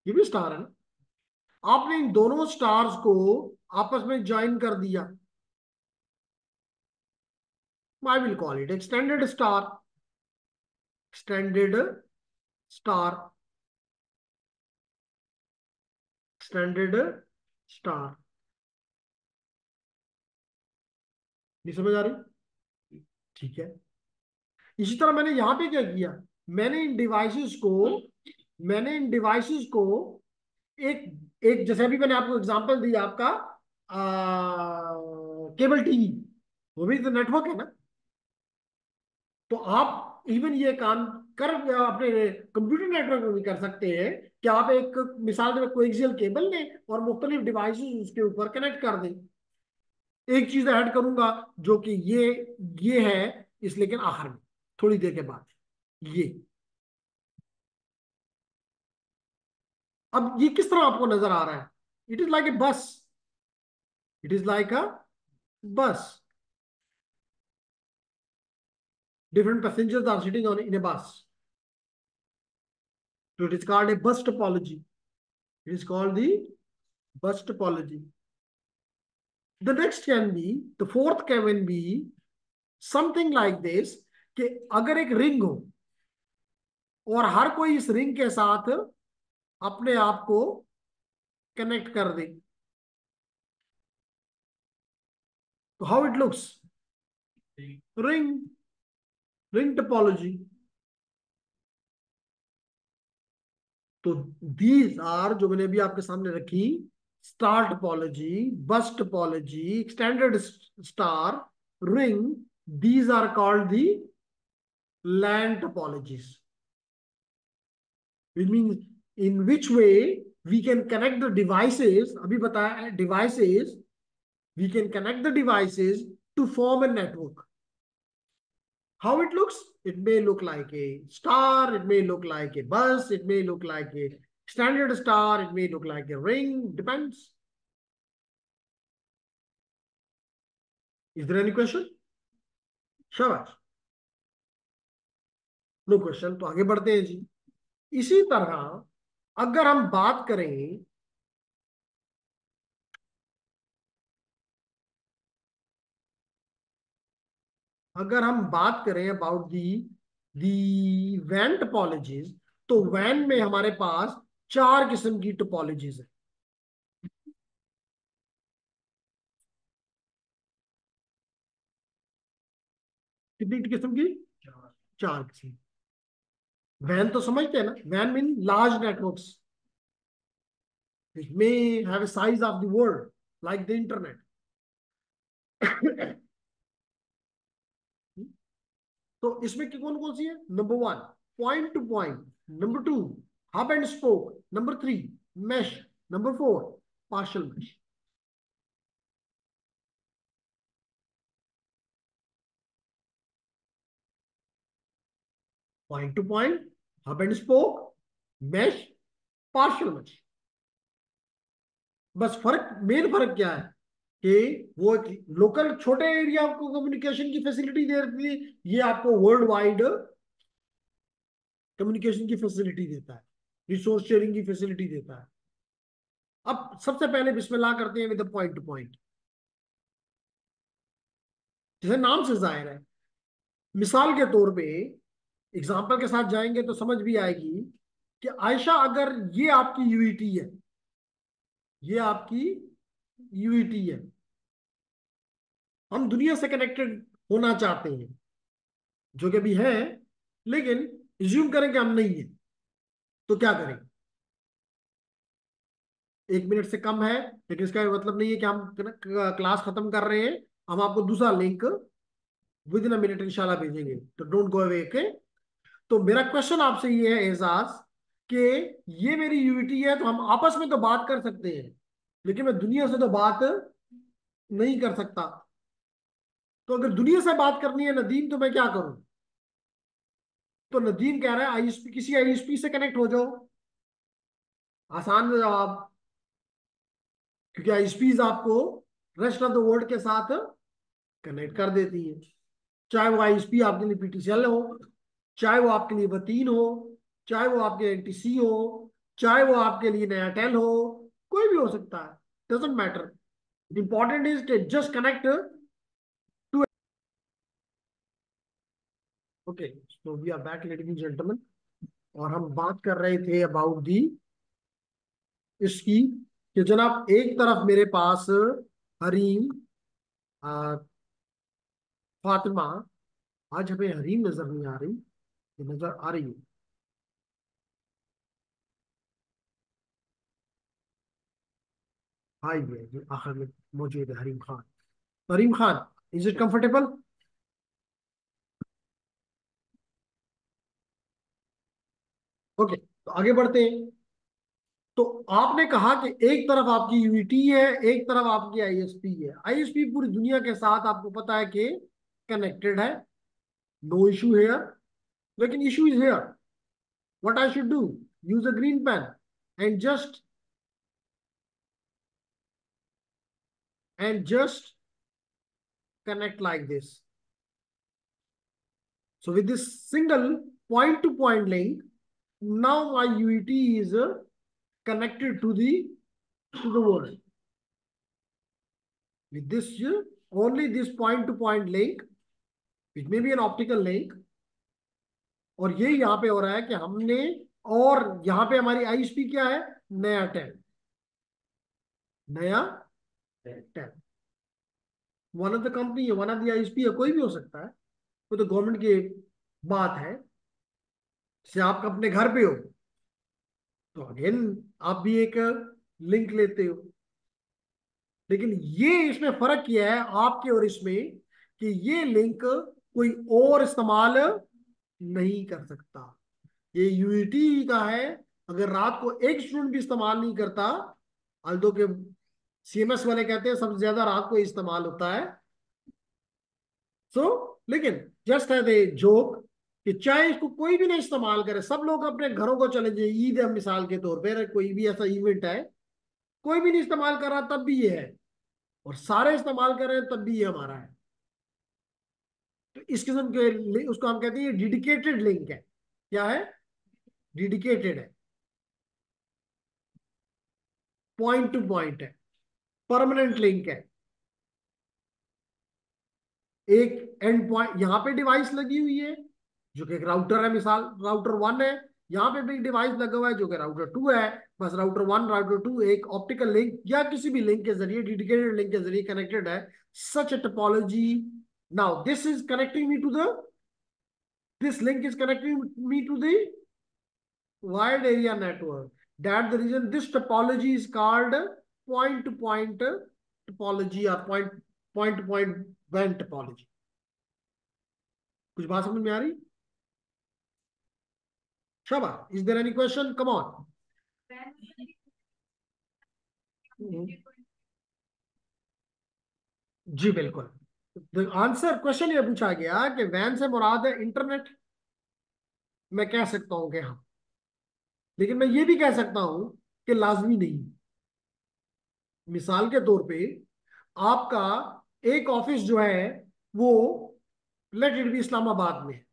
ये भी स्टार है ना। आपने इन दोनों स्टार्स को आपस में ज्वाइन कर दिया, I will call it extended star. Extended star, extended star. नहीं समझ आ रही? ठीक है। इसी तरह मैंने यहां पे क्या किया, मैंने इन डिवाइसेस को मैंने इन डिवाइसेस को एक एक जैसे अभी मैंने आपको एग्जांपल दिया आपका केबल टीवी, वो भी तो नेटवर्क है ना। तो आप इवन ये काम कर अपने कंप्यूटर नेटवर्क में भी कर सकते हैं कि आप एक मिसाल में कोएक्सियल केबल लें और मुख्तलिफ डिवाइसेस उसके ऊपर कनेक्ट कर दें। एक चीज ऐड करूंगा जो कि ये है इस, लेकिन आखिर में थोड़ी देर के बाद ये। अब ये किस तरह आपको नजर आ रहा है, इट इज लाइक ए बस, इट इज लाइक अ बस, different passengers are sitting on in a bus. So it is called a bus topology. It is called the bus topology. The next can be, the fourth can be something like this, कि अगर एक रिंग हो और हर कोई इस रिंग के साथ अपने आप को कनेक्ट कर दे, तो how it looks, ring, ring topology. तो दीज आर, जो मैंने अभी आपके सामने रखी, स्टार टोपोलॉजी, बस topology, extended star, ring, these are called the LAN topologies. It means in which way we can connect the devices, अभी बताया devices we can connect the devices to form a network. How it looks? It may look like a star, it may look like a bus, it may look like a standard star, it may look like a ring, depends. Is there any question? शाबाश, नो क्वेश्चन। तो आगे बढ़ते हैं जी। इसी तरह अगर हम बात करें, अबाउट दी वैन टोपोलॉजीज, तो वैन में हमारे पास चार किस्म की टोपोलॉजीज है। कितनी किस्म की? चार किस्म। वैन तो समझते हैं ना, वैन mean large networks which may have a size of the world like the internet. तो इसमें कौन कौन सी है? Number one, point to point. Number two, hub and spoke. Number three, mesh. Number four, partial mesh. Point to point, hub and spoke, mesh, partial mesh. बस फर्क, मेन फर्क क्या है कि वो एक लोकल छोटे एरिया को कम्युनिकेशन की फैसिलिटी दे रही है, ये आपको वर्ल्ड वाइड कम्युनिकेशन की फैसिलिटी देता है, रिसोर्स शेयरिंग की फैसिलिटी देता है। अब सबसे पहले बिस्मिल्लाह करते हैं विद पॉइंट टू पॉइंट। जैसे नाम से जाहिर है, मिसाल के तौर पे एग्जांपल के साथ जाएंगे तो समझ भी आएगी कि आयशा, अगर ये आपकी यूईटी है, ये आपकी यूईटी है, हम दुनिया से कनेक्टेड होना चाहते हैं, जो कि भी है, लेकिन एज्यूम करें कि हम नहीं है, तो क्या करें? 1 मिनट से कम है, लेकिन इसका मतलब नहीं है कि हम क्लास खत्म कर रहे हैं, हम आपको दूसरा link with in a minute इंशाल्लाह भेजेंगे, तो डोंट गो अवे। ओके, तो मेरा क्वेश्चन आपसे ये है एजाज, कि ये मेरी यूनिटी है, तो हम आपस में तो बात कर सकते हैं, लेकिन मैं दुनिया से तो बात नहीं कर सकता। तो अगर दुनिया से बात करनी है नदीम, तो मैं क्या करूं? तो नदीम कह रहा है आईएसपी, किसी आईएसपी से कनेक्ट हो जाओ। आसान जवाब, क्योंकि आईएसपीज आपको रेस्ट ऑफ द वर्ल्ड के साथ कनेक्ट कर देती है। चाहे वो आईएसपी आपके लिए पीटीसीएल हो, चाहे वो आपके लिए वतीन हो, चाहे वो आपके एनटीसी हो, चाहे वो आपके लिए नयाटेल हो, कोई भी हो सकता है, डजेंट मैटर। इंपॉर्टेंट इज कि just connect to. Okay, so we are back ladies and gentleman, और हम बात कर रहे थे अबाउट दी इसकी, कि जनाब एक तरफ मेरे पास हरीम, आ, फातिमा। आज हमें हरीम नजर नहीं आ रही, ये नजर आ रही है। हाई है जो आखिर में मौजूद है, Hareem Khan. Hareem Khan, is it comfortable? Okay, तो आगे बढ़ते हैं। तो आपने कहा कि एक तरफ आपकी यूनिटी है, एक तरफ आपकी आईएसपी है। आईएसपी पूरी दुनिया के साथ आपको पता है कि कनेक्टेड है, नो इशू हेयर। लेकिन issue is here, what I should do? Use a green pen and just connect like this. So with this single point to point link, now my UET is connected to the world. With this only this point to point link, which may be an optical link, और ये यहाँ पे हो रहा है कि हमने, और यहाँ पे हमारी आईएसपी क्या है? नया टैब, नया tab. One of the company है, वन ऑफ द आईएसपी है, कोई भी हो सकता है, वो तो गवर्नमेंट की बात है। जैसे आप अपने घर पे हो, तो अगेन आप भी एक लिंक लेते हो, लेकिन ये इसमें फर्क किया है आपके और इसमें, कि ये लिंक कोई और इस्तेमाल नहीं कर सकता। ये यूईटी का है। अगर रात को एक स्टूडेंट भी इस्तेमाल नहीं करता, अल्दो के सीएमएस वाले कहते हैं सबसे ज्यादा रात को इस्तेमाल होता है। सो लेकिन जस्ट है दे जोक कि चाहे इसको कोई भी नहीं इस्तेमाल करे, सब लोग अपने घरों को चले जाए, ईद है मिसाल के तौर पर, कोई भी ऐसा इवेंट है, कोई भी नहीं इस्तेमाल कर रहा तब भी ये है, और सारे इस्तेमाल कर रहे हैं तब भी ये हमारा है। तो इस किस्म के उसको हम कहते हैं ये डेडिकेटेड लिंक है। क्या है? डेडिकेटेड है, पॉइंट टू पॉइंट है, परमानेंट लिंक है। एक एंड पॉइंट यहाँ पे डिवाइस लगी हुई है जो कि एक राउटर है, मिसाल राउटर 1 है, यहाँ पे भी एक डिवाइस लगा हुआ है जो कि राउटर 2 है। बस राउटर 1 राउटर 2 एक ऑप्टिकल लिंक या किसी भी लिंक के जरिए, डेडिकेटेड लिंक के जरिए कनेक्टेड है। सच a topology, now this is connecting me to the, this link is connecting me to the wide area network. That the reason this topology is called point to point topology or point to point WAN topology. कुछ बात समझ में आ रही? Shaba, is there any question? Come on. जी बिल्कुल। आंसर क्वेश्चन ये पूछा गया कि वैन से मुराद है इंटरनेट। मैं कह सकता हूं कि हाँ, लेकिन मैं ये भी कह सकता हूं कि लाजमी नहीं। मिसाल के तौर पे आपका एक ऑफिस जो है वो लेट इट बी इस्लामाबाद में है,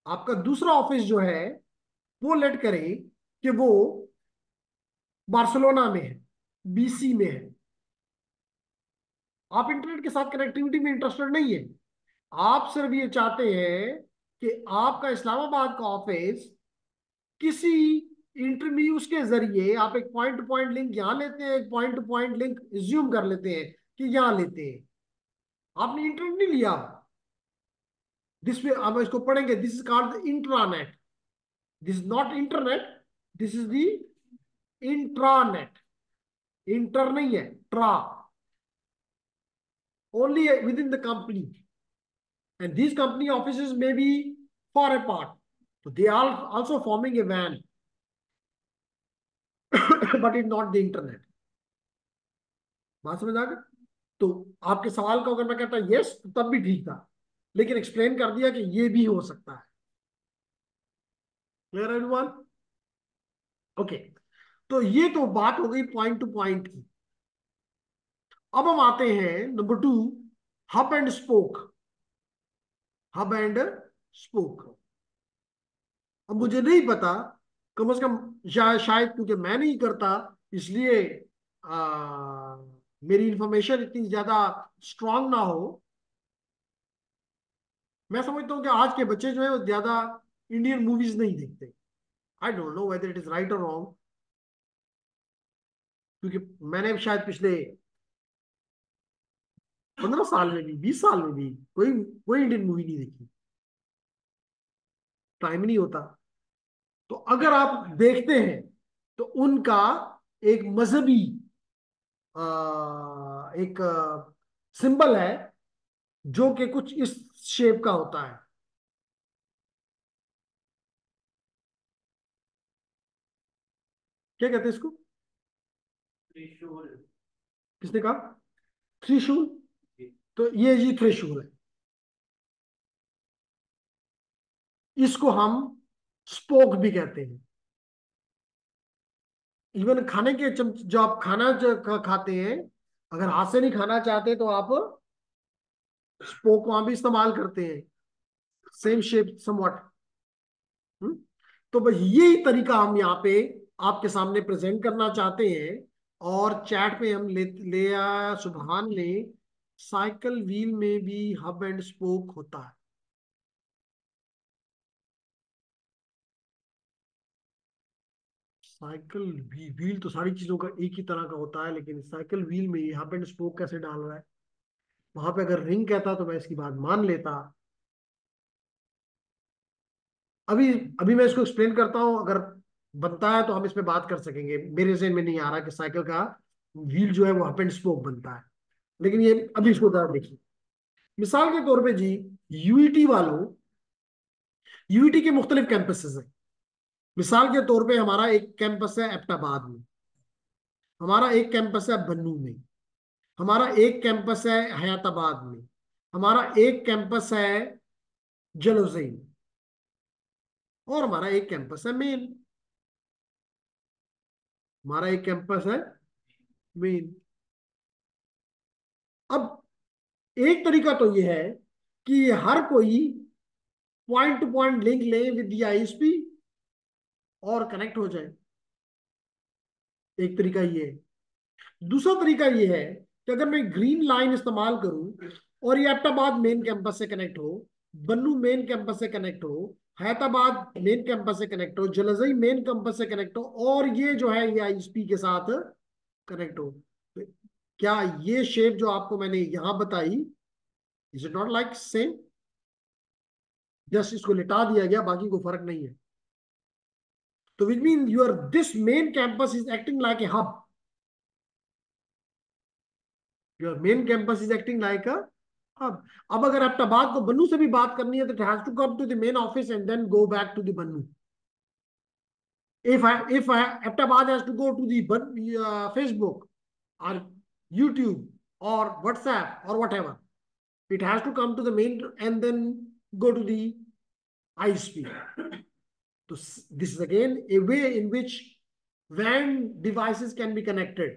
आपका दूसरा ऑफिस जो है वो लेट करें कि वो बार्सिलोना में है, बीसी में है। आप इंटरनेट के साथ कनेक्टिविटी में इंटरेस्टेड नहीं है, आप सिर्फ ये चाहते हैं कि आपका इस्लामाबाद का ऑफिस किसी इंटरव्यूज के जरिए, आप एक पॉइंट टू पॉइंट लिंक यहां लेते हैं, एक point to point link assume कर लेते हैं कि यहां लेते हैं, आपने इंटरनेट नहीं लिया। दिस में अब इसको पढ़ेंगे, this is called the intranet, this is not internet, this is the intranet. Inter नहीं है, tra, only within the company, and these company offices may be far apart, so they are also forming a WAN but it's not the internet। बात समझ आ गई? तो आपके सवाल का अगर मैं कहता यस तो तब भी ठीक था, लेकिन एक्सप्लेन कर दिया कि ये भी हो सकता है। Clear everyone? ओके, तो ये तो बात हो गई पॉइंट टू पॉइंट की। अब हम आते हैं number 2, hub and spoke. Hub and spoke, अब मुझे नहीं पता, कम से कम शायद क्योंकि मैं नहीं करता इसलिए मेरी इंफॉर्मेशन इतनी ज्यादा स्ट्रांग ना हो। मैं समझता हूँ कि आज के बच्चे जो है वो ज्यादा इंडियन मूवीज नहीं देखते। I don't know whether it is right और रॉन्ग, क्योंकि मैंने शायद पिछले 15 साल में भी, 20 साल में भी कोई कोई इंडियन मूवी नहीं देखी, टाइम नहीं होता। तो अगर आप देखते हैं तो उनका एक मजहबी एक सिंबल है जो कि कुछ इस शेप का होता है। क्या कहते हैं इसको? त्रिशूल। किसने कहा? त्रिशूल? तो ये जी त्रिशूल है, इसको हम स्पोक भी कहते हैं। इवन खाने के चमच जो आप खाना जो खाते हैं, अगर हाथ से नहीं खाना चाहते तो आप स्पोक वहां भी इस्तेमाल करते हैं, सेम शेप समवट। तो बस यही तरीका हम यहाँ पे आपके सामने प्रेजेंट करना चाहते हैं। और चैट पे हम ले आया सुभान ने, साइकिल व्हील में भी हब एंड स्पोक होता है। साइकिल व्हील तो सारी चीजों का एक ही तरह का होता है, लेकिन साइकिल व्हील में ये हब एंड स्पोक कैसे डाल रहा है? वहां पे अगर रिंग कहता तो मैं इसकी बात मान लेता। अभी अभी मैं इसको एक्सप्लेन करता हूँ, अगर बनता है तो हम इस पे बात कर सकेंगे। मेरे ज़हन में नहीं आ रहा कि साइकिल का व्हील जो है वो हब एंड स्पोक बनता है, लेकिन ये अभी इसको जरा देखिए। मिसाल के तौर पे जी, यूईटी वालों, यूईटी के मुख्तलिफ कैंपसेस हैं। मिसाल के तौर पे हमारा एक कैंपस है एबटाबाद में, हमारा एक कैंपस है बन्नू में, हमारा एक कैंपस है हयाताबाद में, हमारा एक कैंपस है जलोसई में, और हमारा एक कैंपस है मेन। हमारा एक कैंपस है मेन। अब एक तरीका तो ये है कि हर कोई पॉइंट टू पॉइंट लिंक ले विद द आईएसपी और कनेक्ट हो जाए। एक तरीका ये है। दूसरा तरीका ये है कि अगर मैं ग्रीन लाइन इस्तेमाल करूं और ये एबटाबाद मेन कैंपस से कनेक्ट हो, बन्नू मेन कैंपस से कनेक्ट हो, हैदराबाद मेन कैंपस से कनेक्ट हो, जलजई मेन कैंपस से कनेक्ट हो, और ये जो है ये आईएसपी के साथ कनेक्ट हो, तो क्या ये शेप जो आपको मैंने यहां बताई, is it not like same? Just इसको लिटा दिया गया, बाकी कोई फर्क नहीं है। तो which mean your this main campus is acting like a hub. Your main campus is acting like a hub. अब अगर अहमदाबाद को बन्नू से भी बात करनी है तो it has to come to the main office and then go back to the Bannu. if Ahmedabad has to go to the Facebook or YouTube or WhatsApp or whatever, it has to come to the main and then go to the ISP. So this is again a way in which WAN devices can be connected,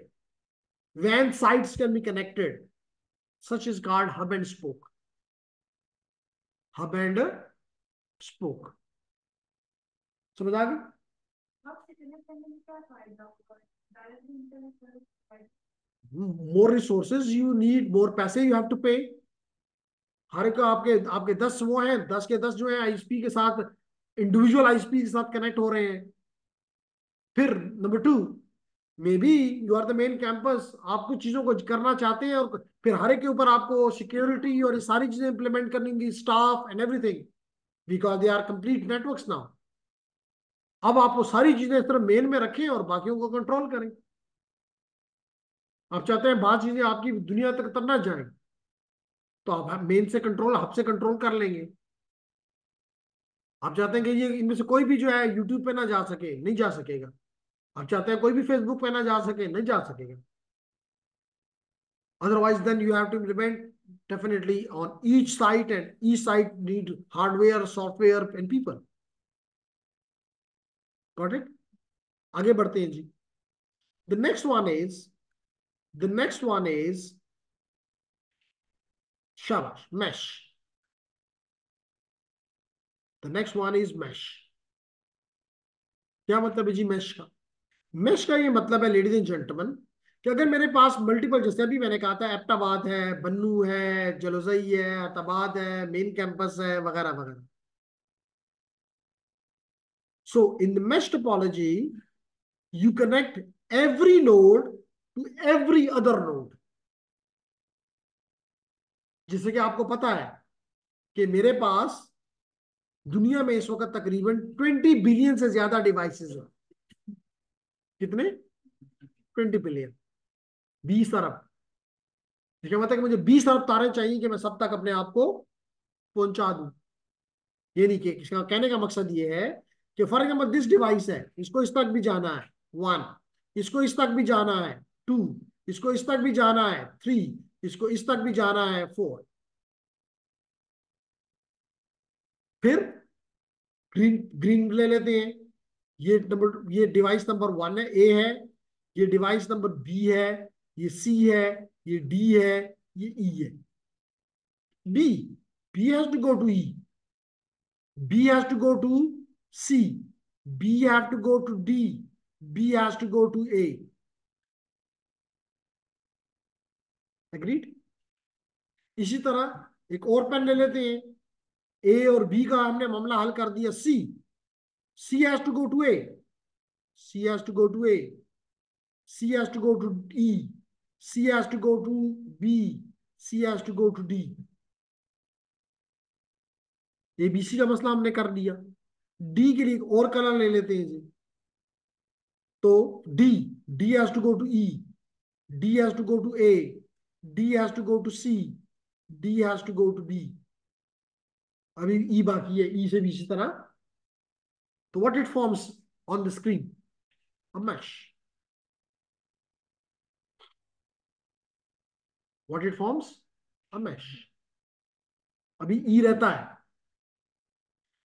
WAN sites can be connected, such is called hub and spoke. Hub and spoke. समझ आ गई? आपसे कनेक्ट करने में क्या फायदा होगा? डायरेक्टली इंटरनेट पर More resources you need, more पैसे you have to pay. हर एक आपके आपके 10 वो हैं, 10 के 10 जो है आईएसपी के साथ, इंडिविजुअल आईएसपी के साथ कनेक्ट हो रहे हैं। फिर नंबर 2, maybe you are the main campus, आप कुछ चीजों को करना चाहते हैं और फिर हर एक के ऊपर आपको सिक्योरिटी और ये सारी चीजें इंप्लीमेंट करनी होंगी, staff and everything, because they are complete networks now. अब आप वो सारी चीजें इस तरह मेन में रखें और बाकियों को कंट्रोल करें। आप चाहते हैं बात चीजें आपकी दुनिया तक ना जाए, तो आप मेन से कंट्रोल, हब से कंट्रोल कर लेंगे। आप चाहते हैं कि ये इनमें से कोई भी जो है यूट्यूब पे ना जा सके, नहीं जा सकेगा। आप चाहते हैं कोई भी फेसबुक पे ना जा सके, नहीं जा सकेगा। Otherwise, then you have to implement definitely on each site, and each site need hardware, software, and people. Got it? आगे बढ़ते हैं जी। The next one is shabash, mesh. The next one is mesh. क्या मतलब है जी mesh का? mesh का ये मतलब है, लेडीज एंड जेंटलमैन, कि अगर मेरे पास मल्टीपल, जैसे अभी मैंने कहा था एबटाबाद है, बन्नू है, जलोसई है, अहमदाबाद है, मेन कैंपस है, वगैरह वगैरह। So in the mesh topology, you connect every node to every other node. जिससे कि आपको पता है कि मेरे पास दुनिया में इस वक्त तकरीबन 20 बिलियन से ज्यादा डिवाइसेस हैं। कितने? 20 बिलियन, 20 अरब। इसका मतलब कि मुझे 20 अरब तारे चाहिए कि मैं सब तक अपने आप को पहुंचा दूं। ये नहीं कि इसका कहने का मकसद ये है कि फॉर एग्जाम्पल दिस डिवाइस है, इसको इस तक भी जाना है 1, इसको इस तक भी जाना है 2, इसको इस तक भी जाना है 3, इसको इस तक भी जाना है 4। फिर ग्रीन ग्रीन ले लेते हैं। ये डिवाइस नंबर 1 है, ए है। ये डिवाइस नंबर बी है, ये सी है, ये डी है, ये ई है। B B has to go to E, B has to go to C, B have to go to D, B has to go to A. Agreed? इसी तरह एक और पेन ले लेते हैं। ए और बी का हमने मामला हल कर दिया। C, C has to go to A, C has to go to A, C has to go to E, C has to go to B, C has to go to D. ABC का मसला हमने कर दिया। डी के लिए और कलर ले लेते हैं जी। तो D, D has to go to E, D has to go to A, D has to go to C, D has to go to B. अभी ई बाकी है, ई से भी इसी तरह। तो what it forms on the screen? A mesh. What it forms, a mesh. अभी ई रहता है,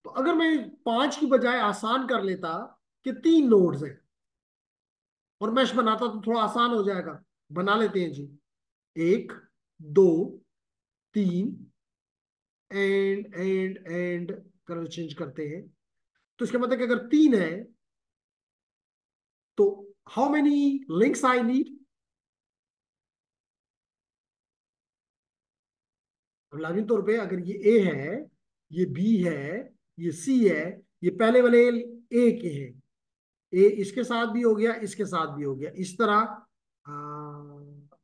तो अगर मैं 5 की बजाय आसान कर लेता कि 3 नोड्स हैं और मैश बनाता तो थोड़ा आसान हो जाएगा। बना लेते हैं जी। 1, 2, 3, एंड कलर चेंज करते हैं। तो इसका मतलब कि अगर 3 है तो how many links I need. लाजिमी तौर पे अगर ये ए है, ये बी है, ये सी है, ये पहले वाले ए के हैं, ए इसके साथ भी हो गया, इसके साथ भी हो गया, इस तरह।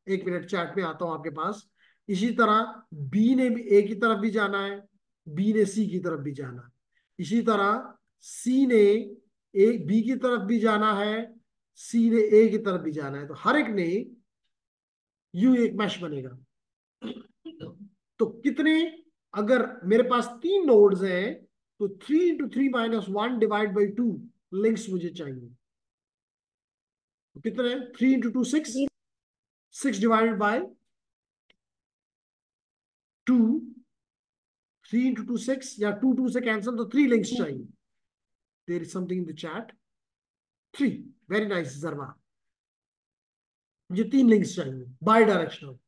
एक मिनट, चैट में आता हूं आपके पास। इसी तरह बी ने भी ए की तरफ भी जाना है, बी ने सी की तरफ भी जाना है। इसी तरह सी ने ए बी की तरफ भी जाना है, सी ने ए की तरफ भी जाना है, तो हर एक ने यू एक मैश बनेगा। तो कितने, अगर मेरे पास 3 नोड्स हैं तो 3 × 3 - 1 ÷ 2 लिंक्स मुझे चाहिए। तो कितने, 3 × 2 6, 6 डिवाइडेड बाय 2, 3 × 2 6, या 2 2 से कैंसिल, तो 3 लिंक्स चाहिए। There is something in the chat, 3। Very nice जरवा। मुझे 3 लिंक्स चाहिए, bidirectional.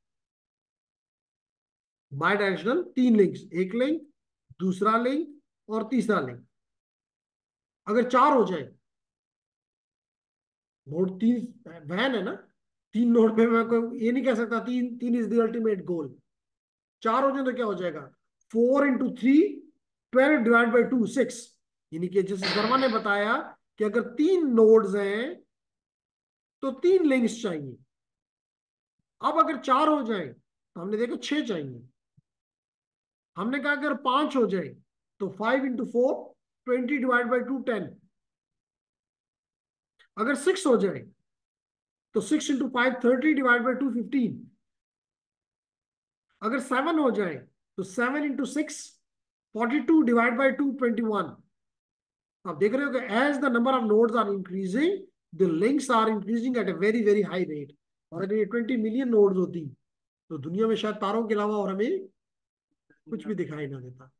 Bidirectional 3 links, एक लिंक, दूसरा लिंक और तीसरा लिंक। अगर 4 हो जाए, नोड 3 वैन है ना, 3 नोड पे मैं कोई ये नहीं कह सकता 3 3 इज द अल्टीमेट गोल। 4 हो जाए तो क्या हो जाएगा, 4 × 3, 12 डिवाइड बाई 2 6। यानी कि जैसे शर्मा ने बताया कि अगर 3 नोड्स हैं तो 3 लिंक्स चाहिए। अब अगर 4 हो जाए तो हमने देखा 6 चाहिए। हमने कहा अगर 5 हो जाए तो 5 × 4, 20 डिवाइड बाई 2 10। अगर 6 हो जाए तो 6 × 5 30 डिवाइड बाई 2 15। अगर 7 हो जाए तो 7 × 6 42 डिवाइड बाई 2 21। आप देख रहे हो कि as the number of nodes are increasing, the links are increasing at a very very high rate. और अगर ये 20 मिलियन नोड्स होती तो दुनिया में शायद तारों के अलावा और हमें कुछ भी दिखाई ना देता।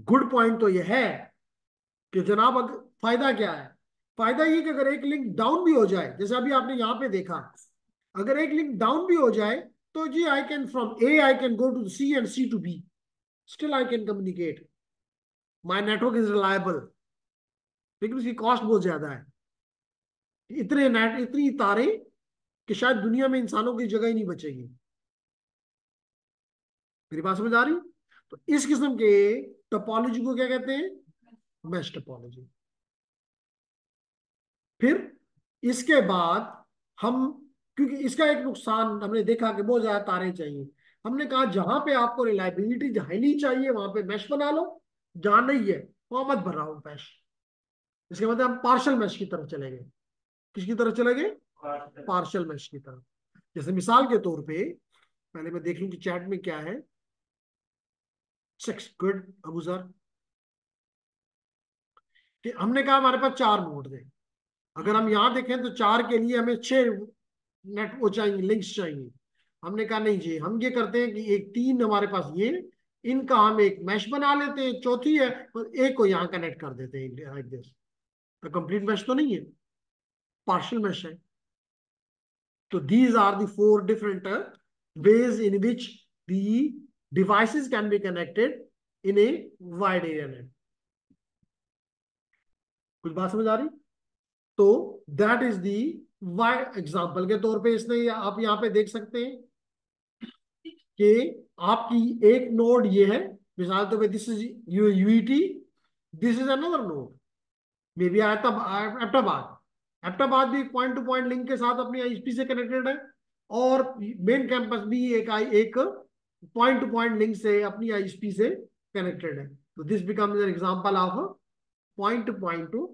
गुड पॉइंट तो यह है कि जनाब फायदा क्या है। फायदा ये कि अगर एक लिंक डाउन भी हो जाए, जैसे अभी आपने यहां पे देखा, अगर एक लिंक डाउन भी हो जाए तो जी I can from A I can go to C and C to B, still I can communicate. My network is reliable, लेकिन उसकी कॉस्ट बहुत ज्यादा है। इतने नेट, इतनी तारे कि शायद दुनिया में इंसानों की जगह ही नहीं बचेगी। मेरी बात समझ आ रही। तो इस किस्म के टोपोलॉजी को क्या कहते हैं, मैश टोपोलॉजी। फिर इसके बाद हम, क्योंकि इसका एक नुकसान हमने देखा कि बहुत ज्यादा तारे चाहिए, हमने कहा जहां पे आपको रिलायबिलिटी हाईली चाहिए वहां पे मैश बना लो, जहां नहीं है वहां मत बनाओ मैश। इसके मतलब हम पार्शल मैश की तरफ चले गए। किसकी तरफ चले गए, पार्शल मैश की तरफ। जैसे मिसाल के तौर पे, पहले मैं देख लूं कि चैट में क्या है। 6 गुड अबू सर, कि हमने कहा हमारे पास 4 नोड है। अगर हम यहां देखें तो 4 के लिए हमें 6 नेट वो चाहिए, लिंक्स चाहिए। हमने कहा नहीं जी, हम ये करते हैं कि एक 3 हमारे पास ये, इनका हम एक मैश बना लेते हैं, चौथी है और एक को यहाँ कनेक्ट कर देते हैं लाइक दिस। तो कंप्लीट मैश तो नहीं है, पार्शियल मैश है। तो these are the 4 different ways in which the devices can be connected in a wide area net। कुछ बात समझ आ रही। तो that is the wide example के तौर पे इसने, आप यहाँ पे देख सकते हैं कि आपकी एक नोड ये है, मिसाल तो पे this is UET, this is another node, may be Abbottabad. Abbottabad भी पॉइंट टू पॉइंट लिंक के साथ अपनी आईएसपी से कनेक्टेड है, और मेन कैंपस भी एक पॉइंट टू पॉइंट लिंक से अपनी आईएसपी से कनेक्टेड है। तो this becomes N example of point to point two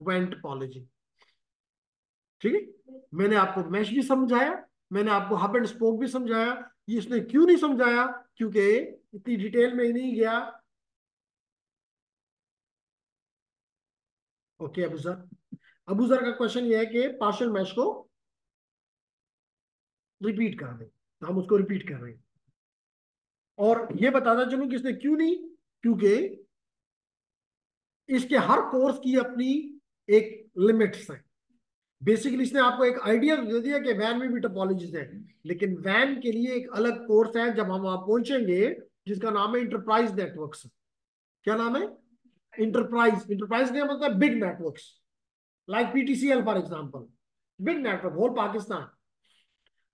went topology. ठीक है, मैंने आपको मैश भी समझाया, मैंने आपको हब एंड स्पोक भी समझाया। ये इसने क्यों नहीं समझाया, क्योंकि इतनी डिटेल में ही नहीं गया। ओके अबू सर का क्वेश्चन ये है कि पार्शियल मैश को रिपीट कर दें, तो हम उसको रिपीट कर रहे हैं। और ये बताता चलूं कि इसने क्यों नहीं, क्योंकि इसके हर कोर्स की अपनी एक लिमिट्स है। बेसिकली इसने आपको एक आइडिया दे दिया कि वैन में भी टोपोलॉजीज है, लेकिन वैन के लिए एक अलग कोर्स है जब हम वहां पहुंचेंगे, जिसका नाम है इंटरप्राइज नेटवर्क्स। क्या नाम है? इंटरप्राइज। इंटरप्राइज का मतलब big networks, like PTCL for example, big network whole Pakistan.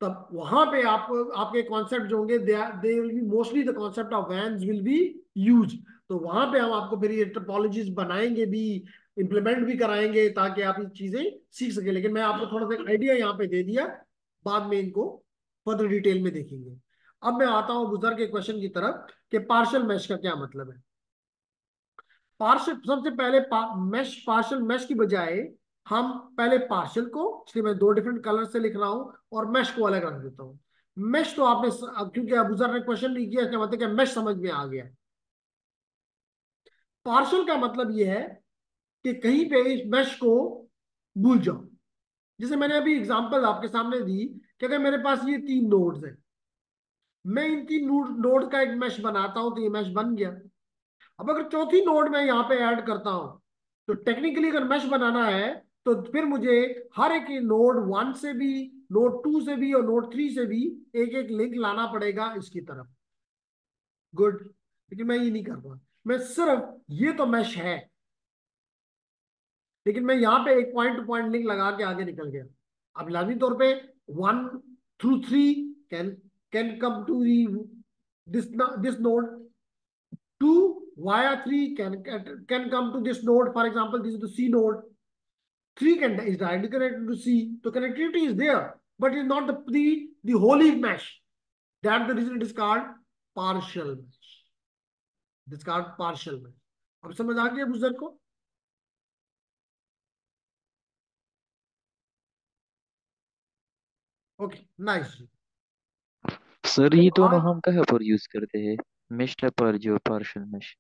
तब वहां पे आप आपके कॉन्सेप्ट जो होंगे, they will be mostly the concept of WANs will be use. तो वहां पे हम आपको फिर ये टोपोलॉजीज बनाएंगे भी, इम्प्लीमेंट भी कराएंगे, ताकि आप ये चीजें सीख सके। लेकिन मैं आपको थोड़ा सा आइडिया यहाँ पे दे दिया, बाद में इनको फर्दर डिटेल में देखेंगे। अब मैं आता हूँ बुजुर्ग के क्वेश्चन की तरफ कि पार्शियल मैश का क्या मतलब है। पार्शियल, सबसे पहले मैश, पार्शियल मैश की बजाय हम पहले पार्शियल को, इसलिए मैं दो डिफरेंट कलर से लिख रहा हूं, और मैश को अलग रख देता हूं। मैश तो आपने क्योंकि अबूजर ने क्वेश्चन नहीं किया, इसका मतलब कि मैश समझ में आ गया। पार्शियल का मतलब यह है कि कहीं पे इस मैश को भूल जाओ। जैसे मैंने अभी एग्जांपल आपके सामने दी कि अगर मेरे पास ये तीन नोड्स हैं, मैं इन तीन नोड का एक मैश बनाता हूं, तो ये मैश बन गया। अब अगर चौथी नोड में यहाँ पे ऐड करता हूं, तो टेक्निकली अगर मैश बनाना है, तो फिर मुझे हर एक नोड वन से भी, नोड टू से भी और नोड थ्री से भी एक एक लिंक लाना पड़ेगा इसकी तरफ। गुड। लेकिन मैं ये नहीं कर रहा, मैं सिर्फ, ये तो मैश है, लेकिन मैं यहाँ पे एक पॉइंट टू पॉइंट लिंक लगा के आगे निकल गया। अब लाजमी तौर पे one through three can can come to this this node, 2 via 3 can come to this node. For example, this is the C node. 3 can is directly connected to C. So connectivity is there, but it's not the wholly mesh. That's the reason it is called partial mesh. It's called partial mesh. अब समझ आ गया बुजुर्ग को? Okay, nice. सर तो ये दोनों आज हम कहाँ पर यूज करते हैं, मेश पर जो पार्शियल मेश?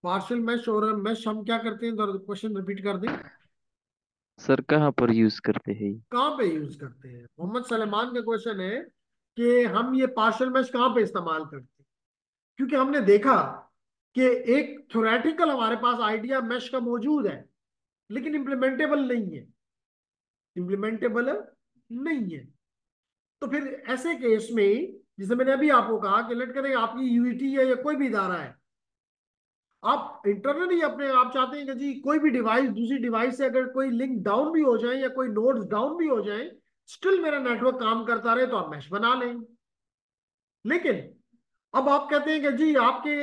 पार्शियल मेश और मेश हम क्या करते हैं, क्वेश्चन रिपीट कर दें। सर कहाँ पर यूज करते हैं? कहाँ पे यूज करते हैं? मोहम्मद सलेमान का क्वेश्चन है कि हम ये पार्शियल मेश कहाँ पे इस्तेमाल करते हैं। क्योंकि हमने देखा कि एक थ्योरेटिकल हमारे पास आइडिया मैश का मौजूद है, लेकिन इम्प्लीमेंटेबल नहीं है। इम्प्लीमेंटेबल नहीं है। तो फिर ऐसे केस में, जैसे मैंने अभी आपको कहा कि लेट करें आपकी यूईटी है या कोई भी इदारा है, आप इंटरनली अपने आप चाहते हैं कि जी कोई भी डिवाइस दूसरी डिवाइस से अगर कोई लिंक डाउन भी हो जाए या कोई नोड्स डाउन भी हो जाए, स्टिल मेरा नेटवर्क काम करता रहे, तो आप मैश बना लें। लेकिन अब आप कहते हैं कि जी आपके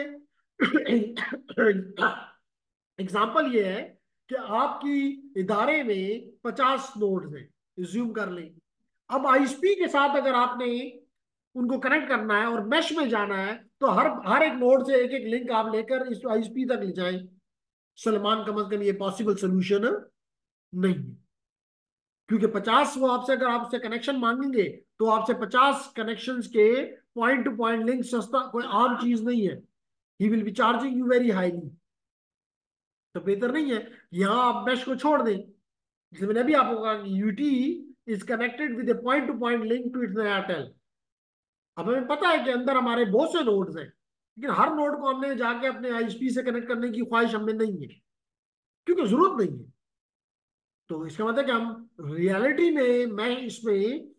एग्जाम्पल ये है कि आपकी इदारे में 50 नोड्स हैं, रिज्यूम कर लें। अब आईएसपी के साथ अगर आपने उनको कनेक्ट करना है और मैश में जाना है, तो हर हर एक नोड से एक एक लिंक आप लेकर इस आईएसपी तक ले जाएं। सलमान, कम अज कम ये पॉसिबल सोल्यूशन नहीं है। क्योंकि 50 वो आपसे, अगर आपसे कनेक्शन मांगेंगे, तो आपसे 50 कनेक्शंस के पॉइंट टू पॉइंट लिंक सस्ता कोई आम चीज नहीं है। He will be charging you very highly. तो बेहतर नहीं है यहां आप मैश को छोड़ दें। जैसे मैंने अभी आपको कहा कि UT is connected with a point to point link to its Airtel. अब हमें पता है कि अंदर हमारे बहुत से नोड्स हैं, लेकिन हर नोड को हमने जाके अपने आईएसपी से कनेक्ट करने की ख्वाहिश हमें नहीं है, क्योंकि जरूरत नहीं है। तो इसका मतलब कि हम रियलिटी में, मैं इसमें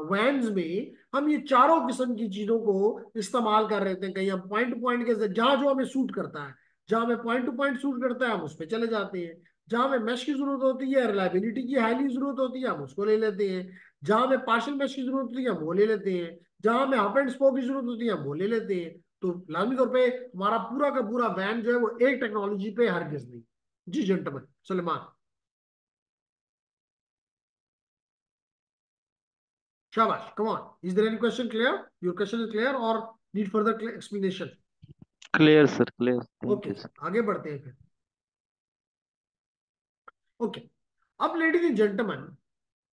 वैन्स में हम ये चारों किस्म की चीजों को इस्तेमाल कर रहे थे। कहीं हम पॉइंट टू पॉइंट के जहां जो हमें सूट करता है, जहां हमें पॉइंट टू पॉइंट सूट करता है हम उस पर चले जाते हैं। जहां हमें मैश की जरूरत होती है, रिलायबिलिटी की हाईली जरूरत होती है, हम उसको ले लेते हैं। जहां हमें पार्शियल मैश की जरूरत होती है हम वो ले लेते हैं। जहां हमें हाफ एंड स्पोक की जरूरत होती है हम वो ले लेते हैं। तो लाजमी तौर पे हमारा पूरा का पूरा वैन जो है वो एक टेक्नोलॉजी पे हरगिज नहीं। जी जेंटलमैन सलमान, शाबाश, come on. Is there any question clear? Your question is clear or need further explanation? Clear sir, clear, thank okay, you sir. आगे बढ़ते हैं फिर। ओके, अब लेडीज एंड जेंटलमैन,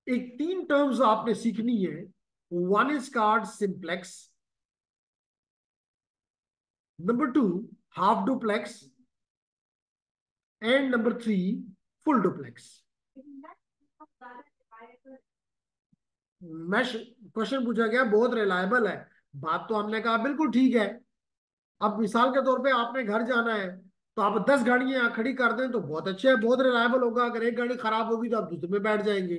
एक तीन टर्म्स आपने सीखनी है। One is called simplex, number two half duplex, and number three full duplex. मैं क्वेश्चन पूछा गया बहुत रिलायबल है, बात तो हमने कहा बिल्कुल ठीक है। अब मिसाल के तौर पे आपने घर जाना है, तो आप 10 गाड़ियां यहाँ खड़ी कर दें तो बहुत अच्छे है, बहुत रिलायबल होगा। अगर एक गाड़ी खराब होगी तो आप दूसरे में बैठ जाएंगे,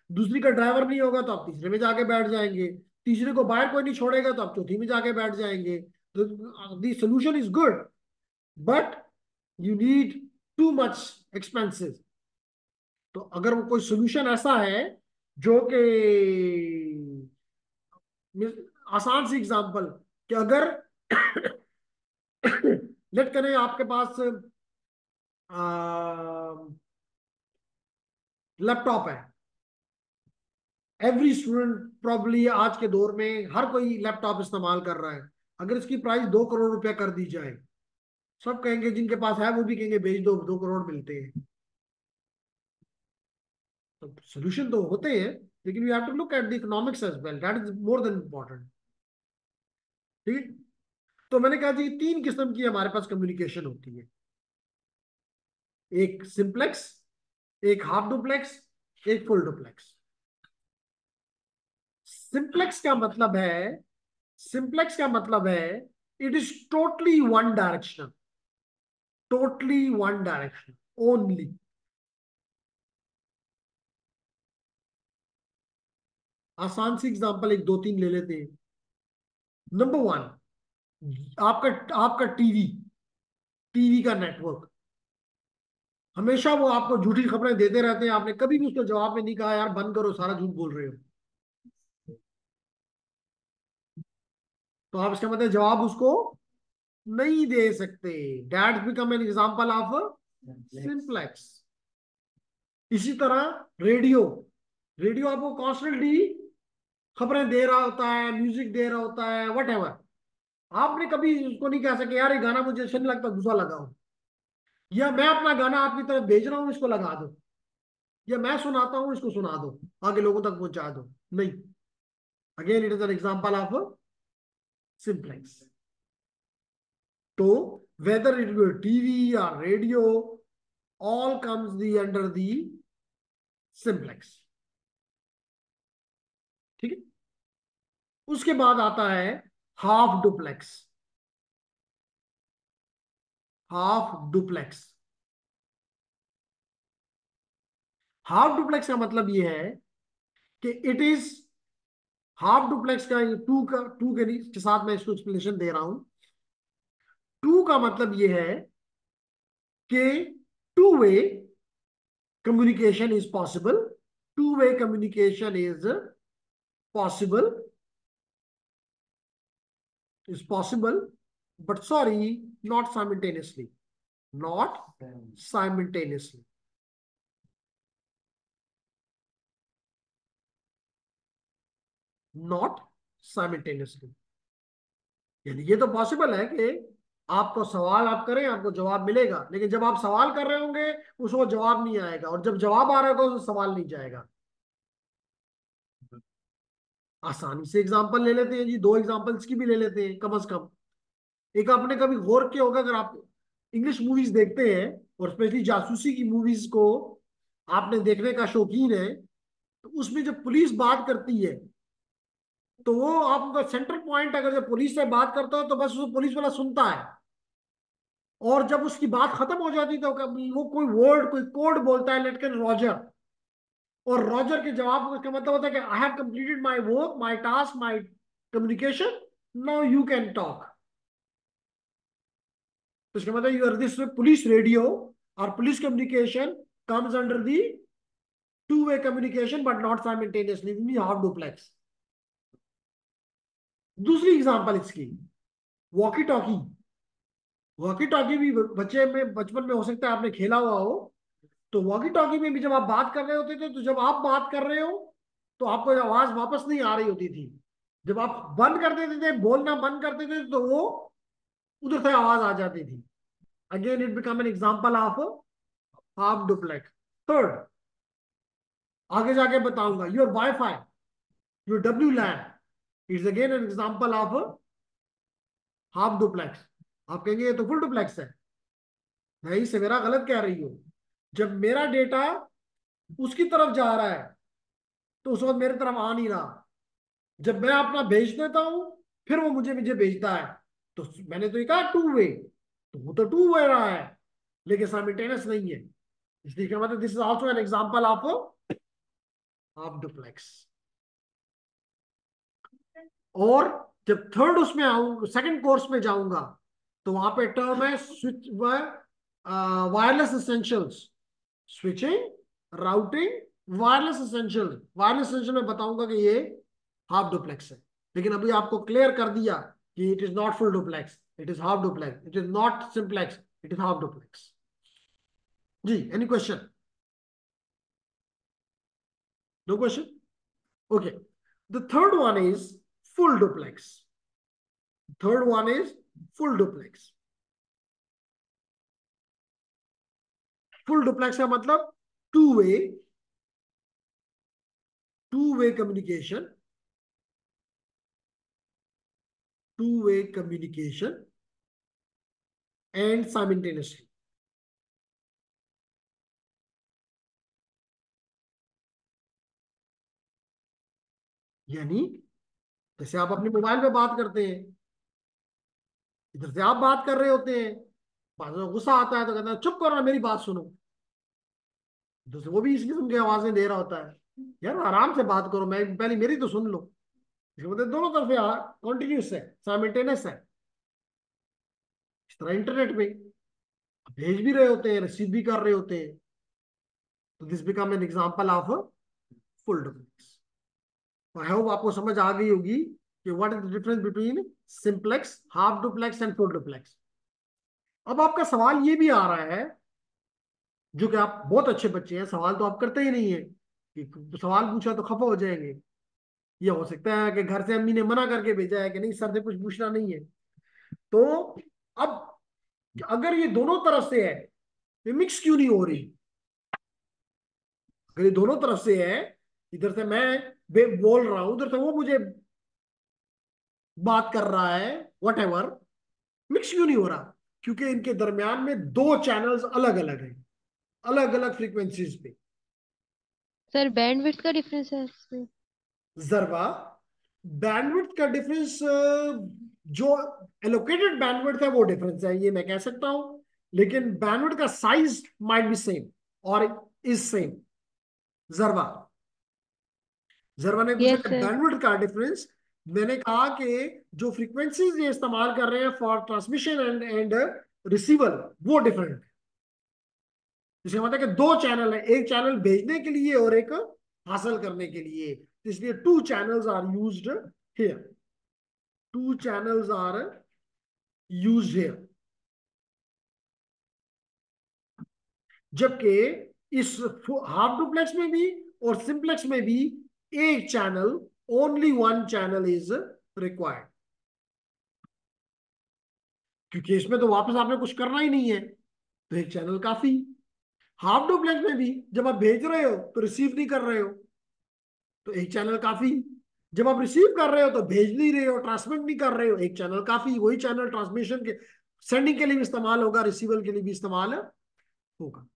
दूसरी का ड्राइवर नहीं होगा तो आप तीसरे में जाके बैठ जाएंगे, तीसरे को बाहर कोई नहीं छोड़ेगा तो आप चौथी में जाके बैठ जाएंगे। तो the solution is good, but you need too much expensive. तो अगर वो कोई सोल्यूशन ऐसा है जो कि आसान सी एग्जांपल, कि अगर लेट करें आपके पास लैपटॉप है, एवरी स्टूडेंट प्रॉब्ली आज के दौर में हर कोई लैपटॉप इस्तेमाल कर रहा है। अगर इसकी प्राइस 2 करोड़ रुपया कर दी जाए, सब कहेंगे, जिनके पास है वो भी कहेंगे बेच दो, 2 करोड़ मिलते हैं। तो सोल्यूशन तो होते हैं, लेकिन we have to look at the economics as well, that is more than important. ठीक है। तो मैंने कहा जी 3 किस्म की हमारे पास कम्युनिकेशन होती है, एक सिंप्लेक्स, एक हाफ डुप्लेक्स, एक फुल डुप्लेक्स। सिंप्लेक्स का मतलब है, सिंप्लेक्स का मतलब है it is totally one directional, totally one direction only. आसान सी एग्जांपल एक दो तीन ले लेते हैं। नंबर वन, आपका आपका टीवी, टीवी का नेटवर्क, हमेशा वो आपको झूठी खबरें देते रहते हैं। आपने कभी भी उसको जवाब में नहीं कहा यार बंद करो, सारा झूठ बोल रहे हो, तो आप इसका मतलब जवाब उसको नहीं दे सकते। That become an example of simplex. इसी तरह रेडियो, रेडियो आपको कॉन्स्टेंटली खबरें दे रहा होता है, म्यूजिक दे रहा होता है, वट एवर। आपने कभी उसको नहीं कह सके यार ये गाना मुझे अच्छा नहीं लगता, दूसरा लगाओ, या मैं अपना गाना आपकी तरफ भेज रहा हूं इसको लगा दो, या मैं सुनाता हूं इसको सुना दो, आगे लोगों तक पहुंचा दो। नहीं, again it is an example of simplex. तो वेदर इट बी टीवी या radio, all comes the under the simplex. ठीक है। उसके बाद आता है half duplex. Half duplex, half duplex का मतलब ये है कि इट इज, हाफ डुप्लेक्स का टू के साथ मैं इसको एक्सप्लेनेशन दे रहा हूं। टू का मतलब ये है कि two way communication is possible, two way communication possible is possible, but sorry, not simultaneously, not simultaneously, not simultaneously। यानी ये तो पॉसिबल है कि आपको सवाल आप करें, आपको जवाब मिलेगा, लेकिन जब आप सवाल कर रहे होंगे उसको जवाब नहीं आएगा, और जब जवाब आ रहा होगा तो सवाल नहीं जाएगा। आसानी से एग्जांपल ले लेते हैं जी, दो एग्जांपल्स की भी ले लेते हैं कम से कम। एक आपने कभी गौर किया होगा, अगर आप इंग्लिश मूवीज देखते हैं और स्पेशली जासूसी की मूवीज को आपने देखने का शौकीन है, तो उसमें जब पुलिस बात करती है तो वो आपका सेंटर पॉइंट, अगर जब पुलिस से बात करता हो तो बस वो पुलिस वाला सुनता है, और जब उसकी बात खत्म हो जाती है तो वो कोई वर्ड, कोई कोड बोलता है, लेट रॉजर, और रॉजर के जवाब का उसका मतलब होता है कि I have completed my work, my task, my communication, now you can talk. तो इसका मतलब यूर दिस पुलिस रेडियो और police communication comes under the two way communication but not simultaneously, half duplex. दूसरी एग्जांपल इसकी वॉकी टॉकी। वॉकी टॉकी भी बच्चे में बचपन में हो सकता है आपने खेला हुआ हो। तो वॉकी टॉकी में भी जब आप बात कर रहे होते थे, तो जब आप बात कर रहे हो तो आपको आवाज वापस नहीं आ रही होती थी। जब आप बंद कर देते थे, बोलना बंद करते थे, तो वो उधर से आवाज आ जाती थी। Again it become an example of half duplex. Third, आगे जाके बताऊंगा, your WiFi, your W LAN is again an example of half duplex. आप कहेंगे ये तो फुल डुप्लेक्स है। नहीं, से मेरा गलत कह रही हो। जब मेरा डेटा उसकी तरफ जा रहा है तो उस वक्त मेरे तरफ आ नहीं रहा। जब मैं अपना भेज देता हूं फिर वो मुझे मुझे भेजता है। तो मैंने तो ये कहा टू वे, तो वो तो टू वे रहा है लेकिन साइमल्टेनियस नहीं है। इसलिए क्या मतलब this is also an example of half duplex. और जब थर्ड उसमें आऊंगा, सेकंड कोर्स में जाऊंगा, तो वहां पे टर्म है switch wireless essentials, switching, routing, wireless essential. Wireless essential में बताऊंगा कि ये हाफ डुप्लेक्स है। लेकिन अभी आपको क्लियर कर दिया कि it is not full duplex, it is half duplex, it is not simplex, it is half duplex. जी, any question? No question? Okay, the third one is full duplex. Third one is full duplex. Full duplex का मतलब two way communication, two way communication and simultaneously. यानी जैसे आप अपने मोबाइल पे बात करते हैं, इधर से आप बात कर रहे होते हैं, बाद में गुस्सा आता है तो कहता है चुप करो ना, मेरी बात सुनो। इधर से वो भी इस किस्म की आवाजें दे रहा होता है, यार आराम से बात करो, मैं पहले मेरी तो सुन लो। इसका मतलब दोनों तरफ कॉन्टिन्यूस है, साइमल्टेनियस है। इस तरह इंटरनेट पे भेज भी रहे होते हैं, रिसीव भी कर रहे होते हैं, तो this become an example of full duplex. I hope आपको समझ आ गई होगी कि what is the difference between simplex, half duplex and full duplex. अब आपका सवाल ये भी आ रहा है, जो कि आप बहुत अच्छे बच्चे हैं, सवाल तो आप करते ही नहीं है कि सवाल पूछा तो खफा हो जाएंगे। ये हो सकता है कि घर से अम्मी ने मना करके भेजा है कि नहीं सर से कुछ पूछना नहीं है। तो अब अगर ये दोनों तरफ से है तो मिक्स क्यों नहीं हो रही? अगर ये दोनों तरफ से है, इधर से मैं बोल रहा हूं, उधर से वो मुझे बात कर रहा है, वट एवर, मिक्स क्यों नहीं हो रहा? क्योंकि इनके दरमियान में दो चैनल्स अलग अलग हैं, अलग अलग फ्रीक्वेंसीज पे। सर बैंडविड्थ का डिफरेंस है इसमें? जरबा बैंडविड्थ का डिफरेंस, जो एलोकेटेड बैंडविड्थ है वो डिफरेंस है, ये मैं कह सकता हूं। लेकिन बैंडविड्थ का साइज माइट बी सेम और इज सेम। जरबा जरबा ने पूछा यस कि सर। बैंडविड्थ का डिफरेंस। मैंने कहा कि जो फ्रीक्वेंसीज ये इस्तेमाल कर रहे हैं फॉर ट्रांसमिशन एंड रिसीवल वो डिफरेंट है। जिसका मतलब है कि दो चैनल है, एक चैनल भेजने के लिए और एक हासिल करने के लिए। इसलिए two channels are used here, two channels are used here. जबकि इस हाफ डुप्लेक्स में भी और सिंप्लेक्स में भी एक channel, only one channel is required, क्योंकि इसमें तो वापस आपने कुछ करना ही नहीं है, तो एक चैनल काफी। हाफ डुप्लेक्स में भी जब आप भेज रहे हो तो रिसीव नहीं कर रहे हो, तो एक चैनल काफी। जब आप रिसीव कर रहे हो तो भेज नहीं रहे हो, ट्रांसमिट नहीं कर रहे हो, एक चैनल काफी। वही चैनल ट्रांसमिशन के, सेंडिंग के लिए भी इस्तेमाल होगा, रिसीवल के लिए भी इस्तेमाल होगा।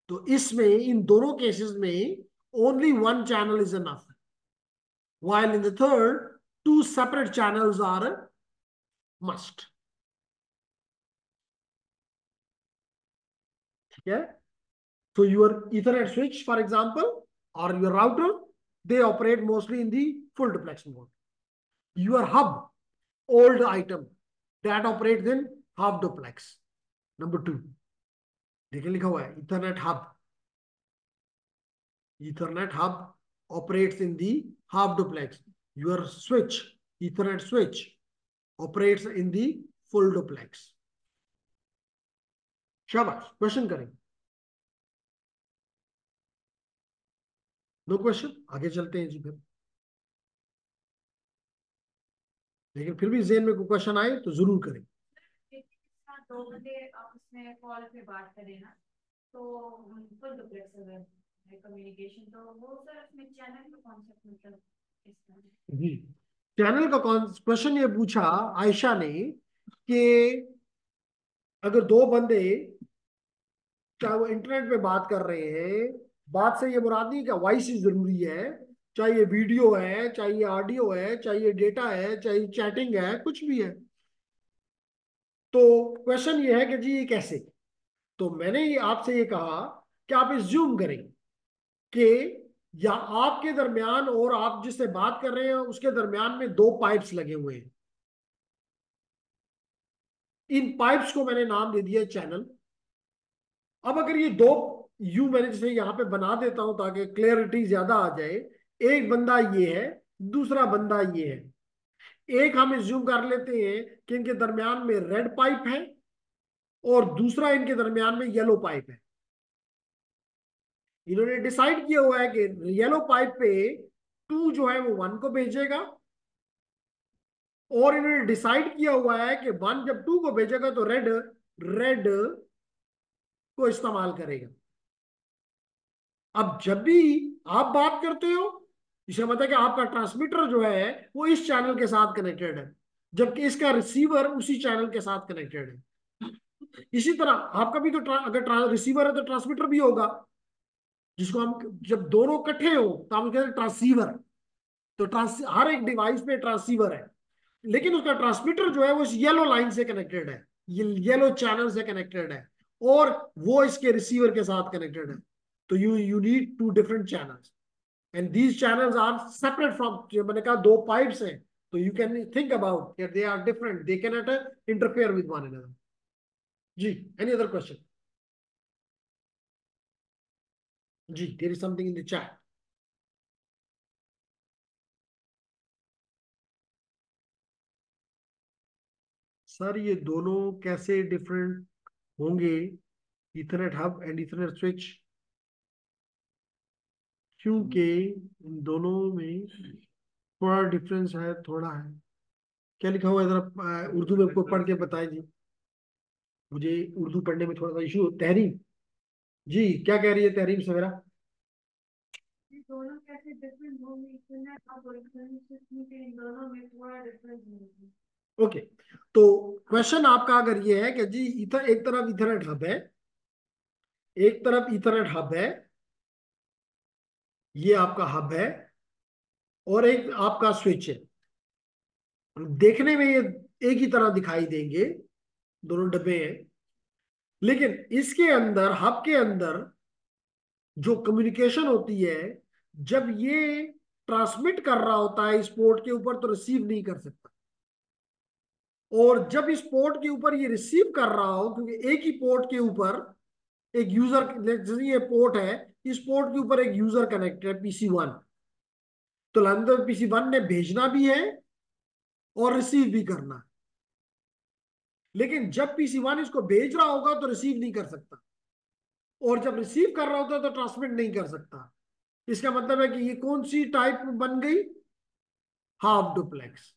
तो इसमें इन दोनों केसेस में only one channel is enough, while in the third two separate channels are must। ठीक है? So your Ethernet switch, for example, or your router, they operate mostly in the full duplex mode. Your hub, old item, that operates in half duplex. Number two, देखिए लिखा हुआ है Ethernet hub. Ethernet hub operates in the half duplex. Your switch, Ethernet switch, operates in the full duplex. शाबाश, क्वेश्चन करें? No question? आगे चलते हैं जी फिर। लेकिन फिर भी जेन में कोई क्वेश्चन आए तो जरूर करें। दो बंदे आपस में कॉल पे बात करें ना, तो फुल डुप्लेक्स अगर कम्युनिकेशन, तो वो सर उसमें चैनल का कॉन्सेप्ट मतलब इसका जी, चैनल का क्वेश्चन ये पूछा आयशा ने कि अगर दो बंदे, चाहे वो इंटरनेट पे बात कर रहे हैं, बात से ये मुराद नहीं कि वॉइस ही जरूरी है, चाहे ये वीडियो है, चाहे ये ऑडियो है, चाहे ये डेटा है, चाहे चैटिंग है, कुछ भी है। तो क्वेश्चन ये है कि जी ये कैसे। तो मैंने ये आपसे ये कहा कि आप इज्यूम करें कि या आपके दरमियान और आप जिससे बात कर रहे हैं उसके दरमियान में दो पाइप्स लगे हुए हैं। इन पाइप्स को मैंने नाम दे दिया चैनल। अब अगर ये दो, यू मैंने जैसे यहां पे बना देता हूं ताकि क्लियरिटी ज्यादा आ जाए। एक बंदा ये है, दूसरा बंदा ये है। एक हम इज्यूम कर लेते हैं कि इनके दरमियान में रेड पाइप है और दूसरा इनके दरमियान में येलो पाइप है। इन्होंने डिसाइड किया हुआ है कि येलो पाइप पे टू जो है वो वन को भेजेगा, और इन्होंने डिसाइड किया हुआ है कि वन जब टू को भेजेगा तो रेड रेड को इस्तेमाल करेगा। अब जब भी आप बात करते हो, इसका मतलब है कि आपका ट्रांसमीटर जो है वो इस चैनल के साथ कनेक्टेड है, जबकि इसका रिसीवर उसी चैनल के साथ कनेक्टेड है। इसी तरह आपका भी तो अगर रिसीवर है तो ट्रांसमीटर भी होगा, जिसको हम जब दोनों इकट्ठे हो तो हम कहते हैं ट्रांसीवर। तो हर एक डिवाइस पे ट्रांसीवर है, लेकिन उसका ट्रांसमीटर जो है वो इस येलो लाइन से कनेक्टेड है, ये येलो चैनल से कनेक्टेड है, और वो इसके रिसीवर के साथ कनेक्टेड है। तो you need two different channels, and these channels are separate from, मैंने कहा दो पाइप्स हैं, तो you can think about they are different, they can not interfere with one another. जी, एनी अदर क्वेश्चन? जी, there is something in the chat. Sir ये दोनों कैसे डिफरेंट होंगे, ethernet hub and ethernet switch? क्योंकि इन दोनों में थोड़ा डिफरेंस है, थोड़ा है। क्या लिखा हुआ है जरा उर्दू में आपको पढ़ के बताएं जी, मुझे उर्दू पढ़ने में थोड़ा सा इशू। तहरीम जी, क्या कह रही है तहरीम सवेरा? ये दोनों कैसे डिफरेंट होंगे, इंटरनेट और इंटरनेट सिस्टम के इन दोनों में थोड़ा डिफरेंस होगा। ओके, तो क्वेश्चन आपका अगर ये है कि जी इधर एक तरफ इथरनेट हब है, एक तरफ इथरनेट हब है, ये आपका हब है, और एक आपका स्विच है। देखने में ये एक ही तरह दिखाई देंगे, दोनों डब्बे हैं, लेकिन इसके अंदर, हब के अंदर जो कम्युनिकेशन होती है, जब ये ट्रांसमिट कर रहा होता है इस पोर्ट के ऊपर तो रिसीव नहीं कर सकता, और जब इस पोर्ट के ऊपर ये रिसीव कर रहा हो, क्योंकि एक ही पोर्ट के ऊपर एक यूजर, जैसे ये पोर्ट है, इस पोर्ट के ऊपर एक यूजर कनेक्टेड है PC1, तो अंदर PC1 ने भेजना भी है और रिसीव भी करना है। लेकिन जब PC1 इसको भेज रहा होगा तो रिसीव नहीं कर सकता, और जब रिसीव कर रहा होता है तो ट्रांसमिट नहीं कर सकता। इसका मतलब है कि ये कौन सी टाइप बन गई? Half duplex.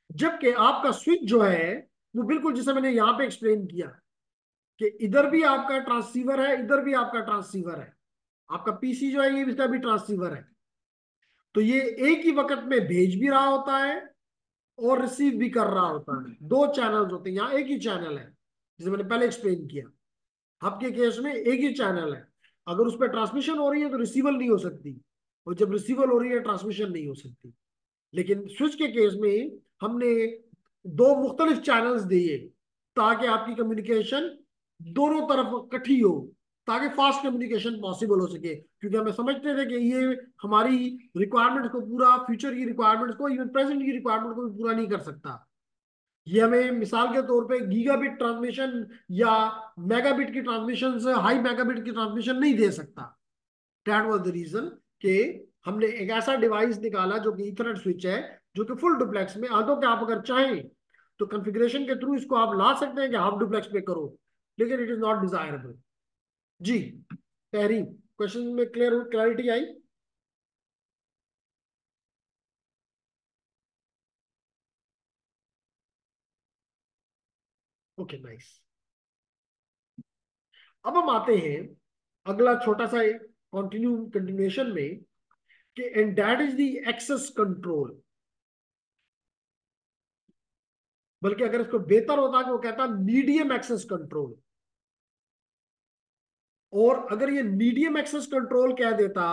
जबकि आपका स्विच जो है वो बिल्कुल जैसे मैंने यहां पे एक्सप्लेन किया कि इधर भी आपका ट्रांसीवर है, इधर भी आपका ट्रांसीवर है, आपका PC जो है ये इसका भी ट्रांसीवर है। तो ये एक ही वक्त में भेज भी रहा होता है और रिसीव भी कर रहा होता है। दो चैनल्स होते हैं, यहाँ एक ही चैनल है, जैसे मैंने पहले एक्सप्लेन किया। हब के केस में एक ही चैनल है, अगर उस पर ट्रांसमिशन हो रही है तो रिसीवल नहीं हो सकती, और जब रिसीवल हो रही है ट्रांसमिशन नहीं हो सकती। लेकिन स्विच के केस में हमने दो मुख्तलिफ चैनल्स दिए ताकि आपकी कम्युनिकेशन दोनों तरफ इकट्ठी हो, ताकि फास्ट कम्युनिकेशन पॉसिबल हो सके, क्योंकि हमें समझते थे कि ये हमारी रिक्वायरमेंट्स को पूरा, फ्यूचर की रिक्वायरमेंट्स को, इवन प्रेजेंट की रिक्वायरमेंट को भी पूरा नहीं कर सकता। ये हमें मिसाल के तौर पे गीगाबिट ट्रांसमिशन या मेगाबिट की ट्रांसमिशन से हाई मेगाबिट की ट्रांसमिशन नहीं दे सकता। दैट वाज द रीजन कि हमने एक ऐसा डिवाइस निकाला जो कि इथरनेट स्विच है, जो कि फुल डुप्लेक्स में, आदो कि आप अगर चाहें तो कॉन्फ़िगरेशन के थ्रू इसको आप ला सकते हैं कि हाफ डुप्लेक्स पे करो, लेकिन इट इज नॉट डिजायरेबल। जी तहरीम, क्वेश्चन में क्लैरिटी आई? Okay nice. अब हम आते हैं अगला छोटा सा कंटिन्यूएशन में कि and that is the access control. बल्कि अगर इसको बेहतर होता कि वो कहता मीडियम एक्सेस कंट्रोल, और अगर ये मीडियम एक्सेस कंट्रोल कह देता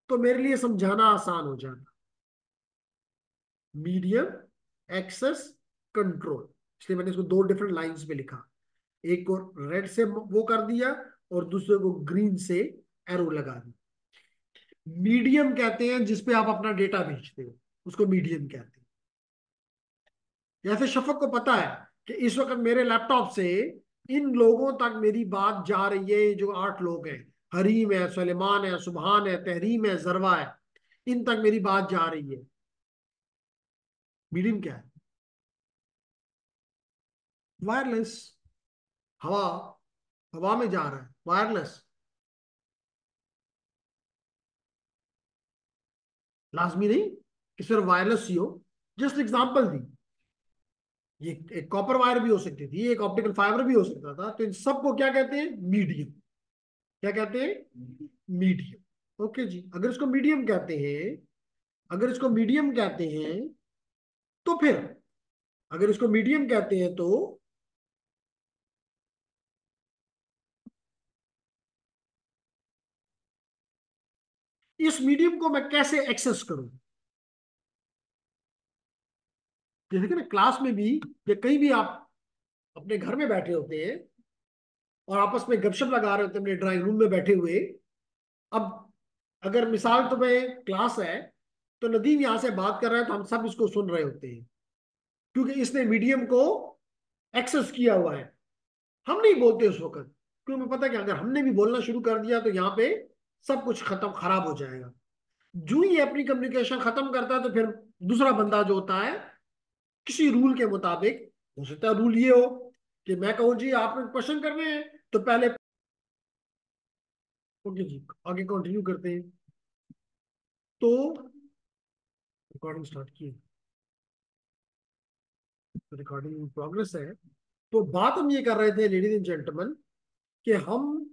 तो मेरे लिए समझाना आसान हो जाता। मीडियम, एक्सेस, कंट्रोल, इसलिए मैंने इसको दो डिफरेंट लाइंस में लिखा। एक को रेड से वो कर दिया और दूसरे को ग्रीन से एरो लगा दिया। मीडियम कहते हैं जिसपे आप अपना डेटा भेजते हो, उसको मीडियम कहते हैं। जैसे शफक को पता है कि इस वक्त मेरे लैपटॉप से इन लोगों तक मेरी बात जा रही है, ये जो 8 लोग हैं, हरीम है, सुलेमान है, सुबहान है, तहरीम है, जरवा है, इन तक मेरी बात जा रही है। मीडियम क्या है? वायरलेस। हवा, हवा में जा रहा है, वायरलेस। लाजमी नहीं कि सिर्फ वायरलेस ही हो, जस्ट एग्जांपल दी। ये एक कॉपर वायर भी हो सकती थी, एक ऑप्टिकल फाइबर भी हो सकता था। तो इन सबको क्या कहते हैं? मीडियम। क्या कहते हैं? मीडियम। ओके जी, अगर इसको मीडियम कहते हैं, अगर इसको मीडियम कहते हैं तो फिर, अगर इसको मीडियम कहते हैं तो इस मीडियम को मैं कैसे एक्सेस करूं? जैसे कि ना क्लास में भी या कहीं भी आप अपने घर में बैठे होते हैं और आपस में गपशप लगा रहे होते हैं अपने ड्राइंग रूम में बैठे हुए। अब अगर मिसाल तुम्हें क्लास है तो नदीम यहां से बात कर रहा है तो हम सब इसको सुन रहे होते हैं, क्योंकि इसने मीडियम को एक्सेस किया हुआ है। हम नहीं बोलते उस वक्त, क्योंकि हमें पता है कि अगर हमने भी बोलना शुरू कर दिया तो यहाँ पे सब कुछ खत्म, खराब हो जाएगा। जो ही अपनी कम्युनिकेशन खत्म करता है तो फिर दूसरा बंदा जो होता है किसी रूल के मुताबिक, हो सकता है रूल ये हो कि मैं कहूँ जी आप क्वेश्चन कर रहे हैं तो पहले, ओके जी आगे कंटिन्यू करते हैं। तो रिकॉर्डिंग स्टार्ट की, तो रिकॉर्डिंग प्रोग्रेस है। तो बात हम ये कर रहे थे लेडीज एंड जेंटलमैन कि हम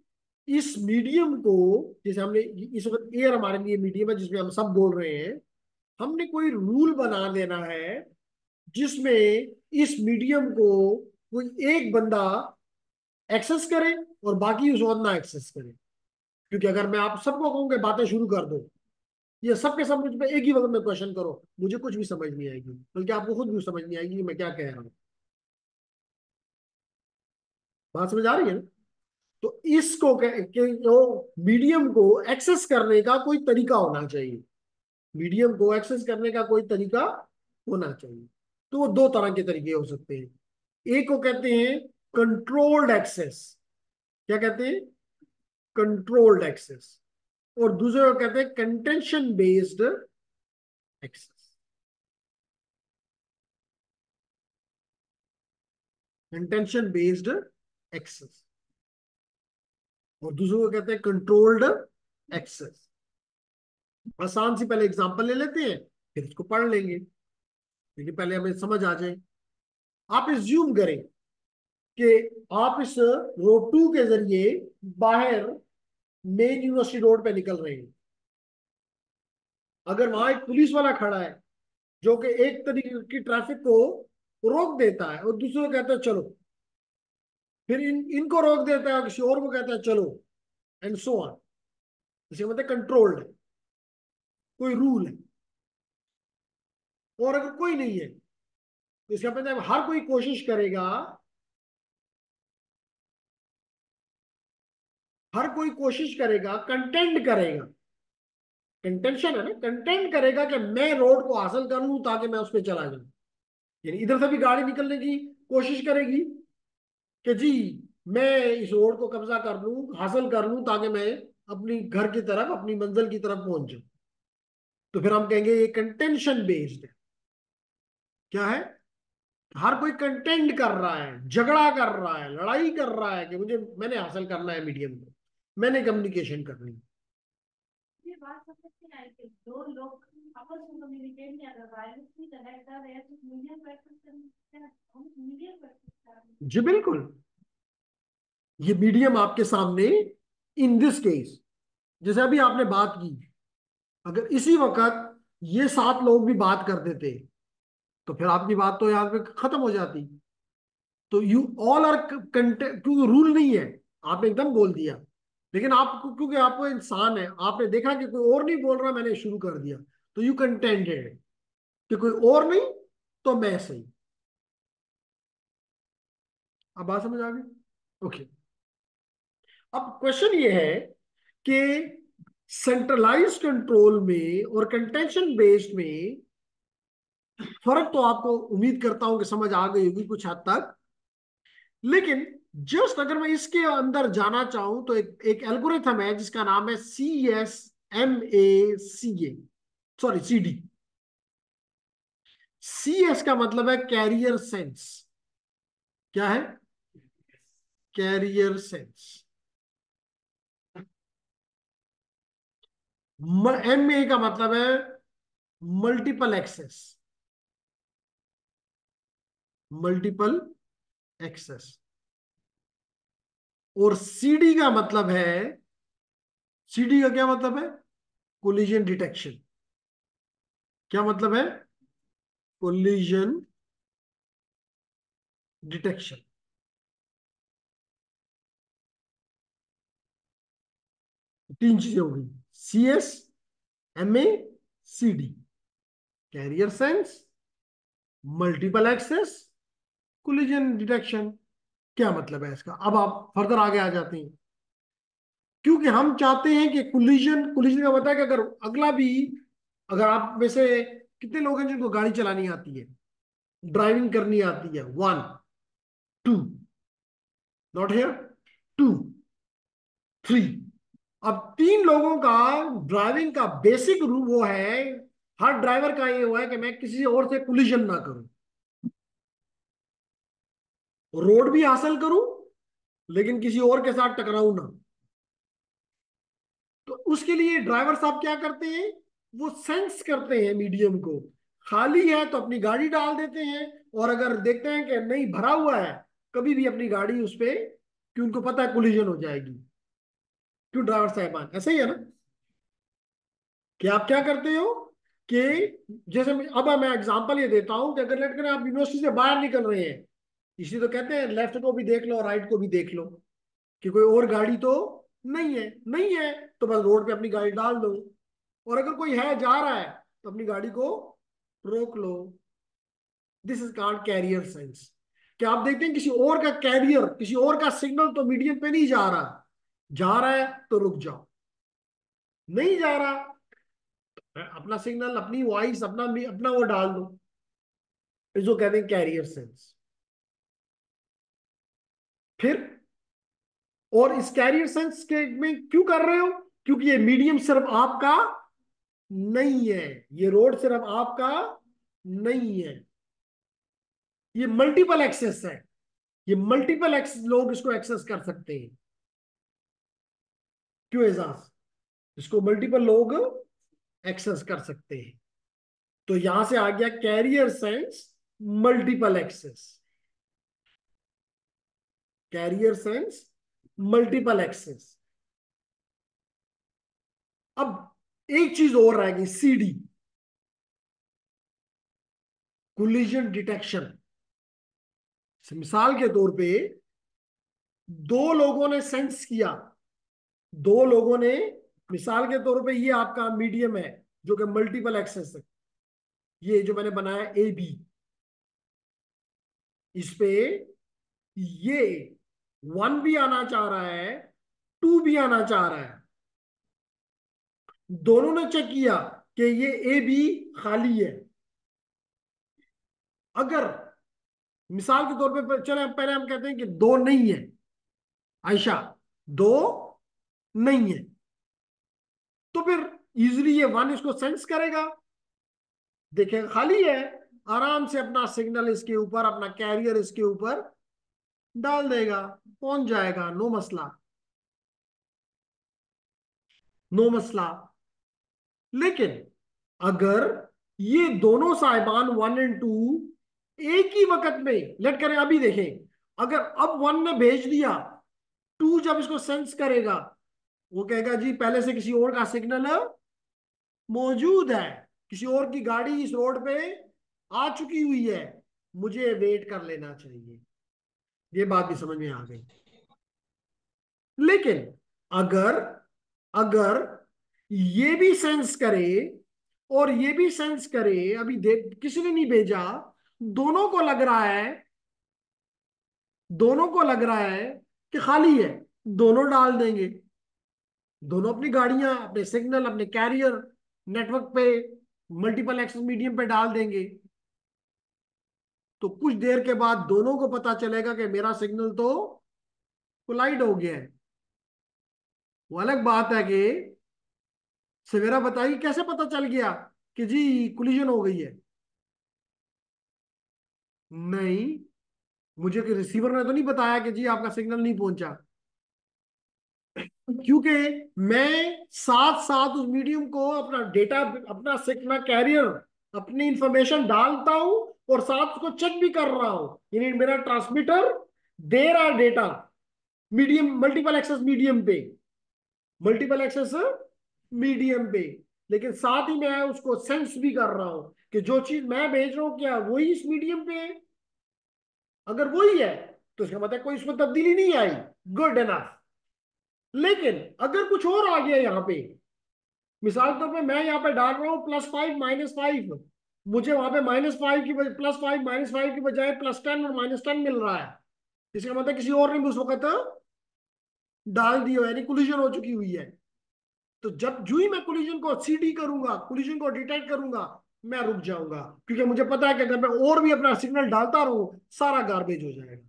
इस मीडियम को, जैसे हमने इस वक्त एयर हमारे लिए मीडियम है जिसमें हम सब बोल रहे हैं, हमने कोई रूल बना देना है जिसमें इस मीडियम को कोई एक बंदा एक्सेस करे और बाकी उस वक्त ना एक्सेस करे। क्योंकि अगर मैं आप सबको कहूँ कि बातें शुरू कर दो, ये सबके सब मुझ पे एक ही वक्त में क्वेश्चन करो, मुझे कुछ भी समझ नहीं आएगी, बल्कि आपको खुद भी समझ नहीं आएगी कि मैं क्या कह रहा हूँ। बात समझ आ रही है ना? तो इसको मीडियम को एक्सेस करने का कोई तरीका होना चाहिए। मीडियम को एक्सेस करने का कोई तरीका होना चाहिए। तो वो दो तरह के तरीके हो सकते हैं। एक को कहते हैं कंट्रोल्ड एक्सेस। क्या कहते हैं? Controlled access. और दूसरे को कहते हैं contention based access. Contention based access और दूसरे को कहते हैं कंट्रोल्ड एक्सेस। आसान सी पहले एग्जांपल ले लेते हैं, फिर इसको पढ़ लेंगे, लेकिन पहले हमें समझ आ जाए। आप एज्यूम करें कि आप इस रोड 2 के जरिए बाहर मेन यूनिवर्सिटी रोड पे निकल रहे हैं। अगर वहां एक पुलिस वाला खड़ा है जो कि एक तरीके की ट्रैफिक को रोक देता है और दूसरे को कहता है चलो, फिर इनको रोक देता है और किसी और को कहता है चलो, एंड सो ऑन। इसे मतलब कंट्रोल्ड है, कोई रूल है। और अगर कोई नहीं है तो इसका मतलब हर कोई कोशिश करेगा, हर कोई कोशिश करेगा, कंटेंट करेगा, कंटेंशन है ना, कंटेंट करेगा कि मैं रोड को हासिल कर लूं ताकि मैं उस पर चला जाऊं। यानी इधर से भी गाड़ी निकलने की कोशिश करेगी कि जी मैं इस रोड को कब्जा कर लूं, हासिल कर लूं ताकि मैं अपनी घर की तरफ, अपनी मंजिल की तरफ पहुंच जाऊं। तो फिर हम कहेंगे ये कंटेंशन बेस्ड है। क्या है? हर कोई कंटेंट कर रहा है, झगड़ा कर रहा है, लड़ाई कर रहा है कि मुझे, मैंने हासिल करना है मीडियम को, मैंने कम्युनिकेशन करनी है। ये बात समझ में आई कि दो लोग आपस में कम्युनिकेट नहीं, अगर वायरलेसली कनेक्ट कर रहे हैं तो मीडियम प्रैक्टिस करते हैं, हम मीडियम प्रैक्टिस कर रहे हैं। जी बिल्कुल, ये मीडियम आपके सामने इन दिस केस, जैसे अभी आपने बात की, अगर इसी वक्त ये 7 लोग भी बात कर देते तो फिर आपकी बात तो यहाँ पे खत्म हो जाती। तो यू ऑल आर कंटेंट, क्योंकि रूल नहीं है, आपने एकदम बोल दिया लेकिन आपको, क्योंकि आपको इंसान है, आपने देखा कि कोई और नहीं बोल रहा, मैंने शुरू कर दिया, तो यू कंटेंडेड कि कोई और नहीं तो मैं सही। अब बात समझ आ गई? ओके। अब क्वेश्चन ये है कि सेंट्रलाइज कंट्रोल में और कंटेंशन बेस्ड में फर्क तो आपको उम्मीद करता हूं कि समझ आ गई होगी कुछ हद तक। लेकिन जस्ट अगर मैं इसके अंदर जाना चाहूं तो एक एल्गोरिथम है जिसका नाम है CSMACA, सॉरी CD। CS का मतलब है कैरियर सेंस। क्या है? Career sense. MA का मतलब है मल्टीपल एक्सेस। Multiple access. और CD का मतलब है, CD का क्या मतलब है? Collision detection. क्या मतलब है? Collision detection. तीन चीजें हो गई, CSMACD। Carrier sense, multiple access, collision detection. क्या मतलब है इसका? अब आप फर्दर आगे आ जाते हैं, क्योंकि हम चाहते हैं कि कोलिजन, कोलिजन का मतलब है कि अगर अगला भी, अगर आप में से कितने लोग हैं जिनको गाड़ी चलानी आती है, ड्राइविंग करनी आती है? 1 2, नॉट हियर, 2 3। अब 3 लोगों का ड्राइविंग का बेसिक रूल वो है, हर ड्राइवर का ये हुआ है कि मैं किसी और से कोलिजन ना करूं, रोड भी हासिल करूं लेकिन किसी और के साथ टकराऊं ना। तो उसके लिए ड्राइवर साहब क्या करते हैं? वो सेंस करते हैं मीडियम को, खाली है तो अपनी गाड़ी डाल देते हैं, और अगर देखते हैं कि नहीं भरा हुआ है, कभी भी अपनी गाड़ी उस पे, कि उनको पता है कोलिजन हो जाएगी। क्यों ड्राइवर साहबान? ऐसा ही है ना कि आप क्या करते हो कि, जैसे अब मैं एग्जांपल ये देता हूं कि अगर लेट करें आप यूनिवर्सिटी से बाहर निकल रहे हैं, इसलिए तो कहते हैं लेफ्ट को भी देख लो और राइट को भी देख लो कि कोई और गाड़ी तो नहीं है। नहीं है तो बस रोड पे अपनी गाड़ी डाल दो, और अगर कोई है जा रहा है तो अपनी गाड़ी को रोक लो। This is called carrier sense. क्या आप देखते हैं किसी और का कैरियर, किसी और का सिग्नल तो मीडियम पे नहीं जा रहा, जा रहा है तो रुक जाओ, नहीं जा रहा अपना सिग्नल, अपनी वॉइस, अपना अपना वो डाल दो। इसको कहते हैं कैरियर सेंस। फिर, और इस कैरियर सेंस के में क्यों कर रहे हो? क्योंकि ये मीडियम सिर्फ आपका नहीं है, ये रोड सिर्फ आपका नहीं है, ये मल्टीपल एक्सेस है। ये मल्टीपल एक्सेस, लोग इसको एक्सेस कर सकते हैं। क्यों एजाज? इसको मल्टीपल लोग एक्सेस कर सकते हैं। तो यहां से आ गया carrier sense, multiple access. Carrier sense, multiple access. अब एक चीज और रह गई, CD, कोलिजन डिटेक्शन। मिसाल के तौर पे दो लोगों ने सेंस किया, दो लोगों ने, मिसाल के तौर पे ये आपका मीडियम है जो कि मल्टीपल एक्सेस है, ये जो मैंने बनाया AB, इस पे ये 1 भी आना चाह रहा है, 2 भी आना चाह रहा है। दोनों ने चेक किया कि ये AB खाली है। अगर मिसाल के तौर पे चले पहले हम कहते हैं कि 2 नहीं है, आयशा 2 नहीं है, तो फिर इजिली ये 1 इसको सेंस करेगा, देखेगा खाली है, आराम से अपना सिग्नल इसके ऊपर, अपना कैरियर इसके ऊपर डाल देगा, पहुंच जाएगा, नो मसला, नो मसला। लेकिन अगर ये दोनों साहिबान 1 और 2 एक ही वक्त में, लेट करें अभी देखें, अगर अब 1 ने भेज दिया, 2 जब इसको सेंस करेगा, वो कहेगा जी पहले से किसी और का सिग्नल मौजूद है, किसी और की गाड़ी इस रोड पे आ चुकी हुई है, मुझे वेट कर लेना चाहिए। ये बात भी समझ में आ गई। लेकिन अगर अगर ये भी सेंस करे और ये भी सेंस करे, अभी देख किसी ने नहीं भेजा, दोनों को लग रहा है, दोनों को लग रहा है कि खाली है, दोनों डाल देंगे, दोनों अपनी गाड़ियां, अपने सिग्नल, अपने कैरियर नेटवर्क पे, मल्टीपल एक्सेस मीडियम पे डाल देंगे। तो कुछ देर के बाद दोनों को पता चलेगा कि मेरा सिग्नल तो कोलाइड हो गया है। वो अलग बात है कि सवेरा बताइए कैसे पता चल गया कि जी कोलिजन हो गई है। नहीं, मुझे कि रिसीवर ने तो नहीं बताया कि जी आपका सिग्नल नहीं पहुंचा, क्योंकि मैं साथ साथ उस मीडियम को अपना डेटा, अपना अपना कैरियर, अपनी इंफॉर्मेशन डालता हूं और साथ उसको चेक भी कर रहा हूं। यानी मेरा ट्रांसमीटर दे रहा है data medium, multiple access medium पे, मल्टीपल एक्सेस मीडियम पे, लेकिन साथ ही मैं उसको सेंस भी कर रहा हूं कि जो चीज मैं भेज रहा हूं क्या वही इस मीडियम पे है। अगर वही है तो इसका मतलब कोई इसमें तब्दीली नहीं आई, गुड एनफ। लेकिन अगर कुछ और आ गया यहाँ पे, मिसाल के तौर पे मैं यहाँ पे डाल रहा हूँ +5 -5, मुझे वहां पे -5 की +5 -5 की बजाय +10 और -10 मिल रहा है, इसका मतलब किसी और ने भी उस वक्त डाल दिया, यानी कोलिजन हो चुकी हुई है। तो जब जो ही मैं कोलिजन को सीडी करूंगा, कोलिजन को डिटेक्ट करूंगा, मैं रुक जाऊंगा, क्योंकि मुझे पता है कि अगर मैं और भी अपना सिग्नल डालता रहूं सारा गार्बेज हो जाएगा,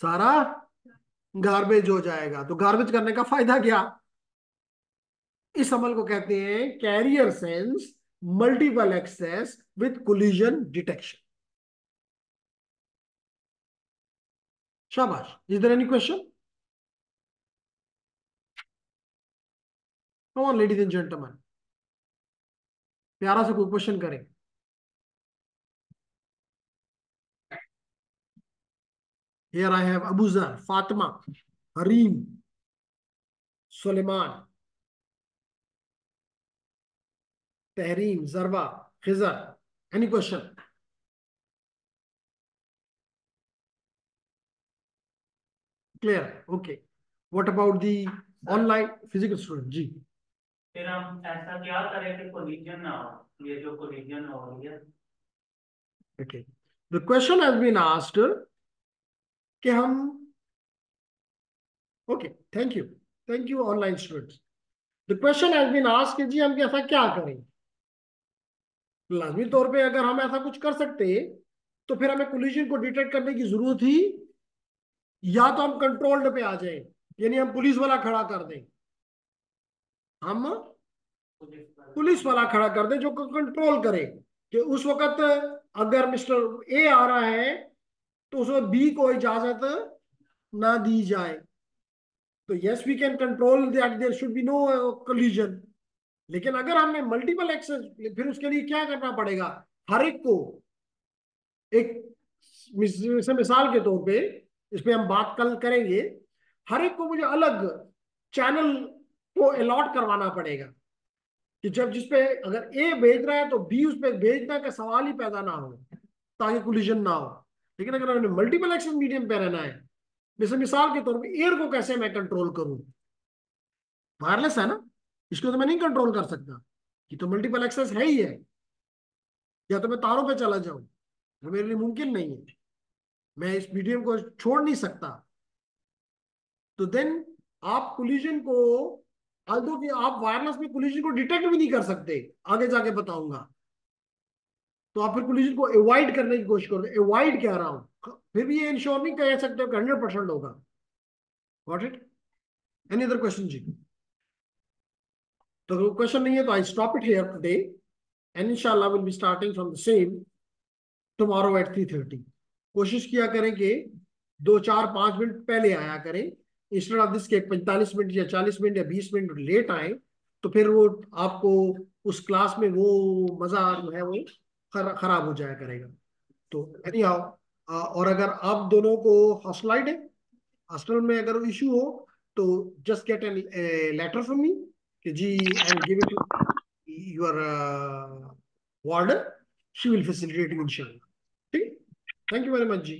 सारा गार्बेज हो जाएगा। तो गार्बेज करने का फायदा क्या? इस अमल को कहते हैं carrier sense multiple access with collision detection. शाबाश। Is there any question? Come on ladies and gentleman, प्यारा से कोई क्वेश्चन करें। Here I have Abuzar, Fatima, Hareem, Suleman, Tahreem, Zarba, Khizar. Any question? Clear? Okay. What about the online physical student? जी। फिर हम ऐसा क्या करें कि कोलिजन ना हो, ये जो कोलिजन हो रही है। Okay, the question has been asked कि हम, okay, thank you online students. The question has been asked कि जी हम ऐसा क्या करें। लाजमी तौर पे अगर हम ऐसा कुछ कर सकते तो फिर हमें कोलिजन को डिटेक्ट करने की जरूरत ही, या तो हम कंट्रोल्ड पे आ जाए, यानी हम पुलिस वाला खड़ा कर दें, हम पुलिस वाला खड़ा कर दें जो कंट्रोल करे कि उस वक्त अगर मिस्टर ए आ रहा है तो उसमें बी को इजाजत ना दी जाए। तो yes, we can control that there should be no collision. लेकिन अगर हमने मल्टीपल एक्सेस, फिर उसके लिए क्या करना पड़ेगा? हर एक को एक मिसाल के तौर पे, इस पे हम बात कल करेंगे, हर एक को मुझे अलग चैनल को अलॉट करवाना पड़ेगा कि जब जिसपे अगर ए भेज रहा है तो बी उस पर भेजने का सवाल ही पैदा ना हो, ताकि कोलिजन ना हो। लेकिन अगर हमने मल्टीपल एक्सेस मीडियम पे रहना है, जैसे मिसाल के तौर पे एयर को कैसे मैं कंट्रोल करूं? वायरलेस है ना, इसको तो मैं नहीं कंट्रोल कर सकता, ये तो मल्टीपल एक्सेस है ही है, या तो मैं तारों पे चला जाऊं, वो मेरे लिए मुमकिन नहीं है, मैं इस मीडियम को छोड़ नहीं सकता। तो देन आप कोलिजन को, although कि आप वायरलेस में कोलिजन को डिटेक्ट भी नहीं कर सकते, आगे जाके बताऊंगा, तो आप फिर कोलिजन को अवॉइड करने की कोशिश करोगे। अवॉइड कह रहा हूं, फिर भी ये इंश्योर नहीं कह सकते कि 100% होगा। Got it? Any other question जी? तो क्वेश्चन नहीं है तो I stop it here today, and इंशाल्लाह will be starting from the same tomorrow at 3:30। कोशिश किया करें कि 2 4 5 मिनट पहले आया करें, इंस्टेड ऑफ दिस के 45 मिनट या 40 मिनट या 20 मिनट लेट आए, तो फिर वो आपको उस क्लास में वो मजा जो है वो खराब हो जाया करेगा। तो एनी हाउ, और अगर आप दोनों को हॉस्टलाइट है, हॉस्टल में अगर इशू हो तो just get an letter from me कि जी, and give it to your warden, she will facilitate you इंशाल्लाह। ठीक, thank you very much ji.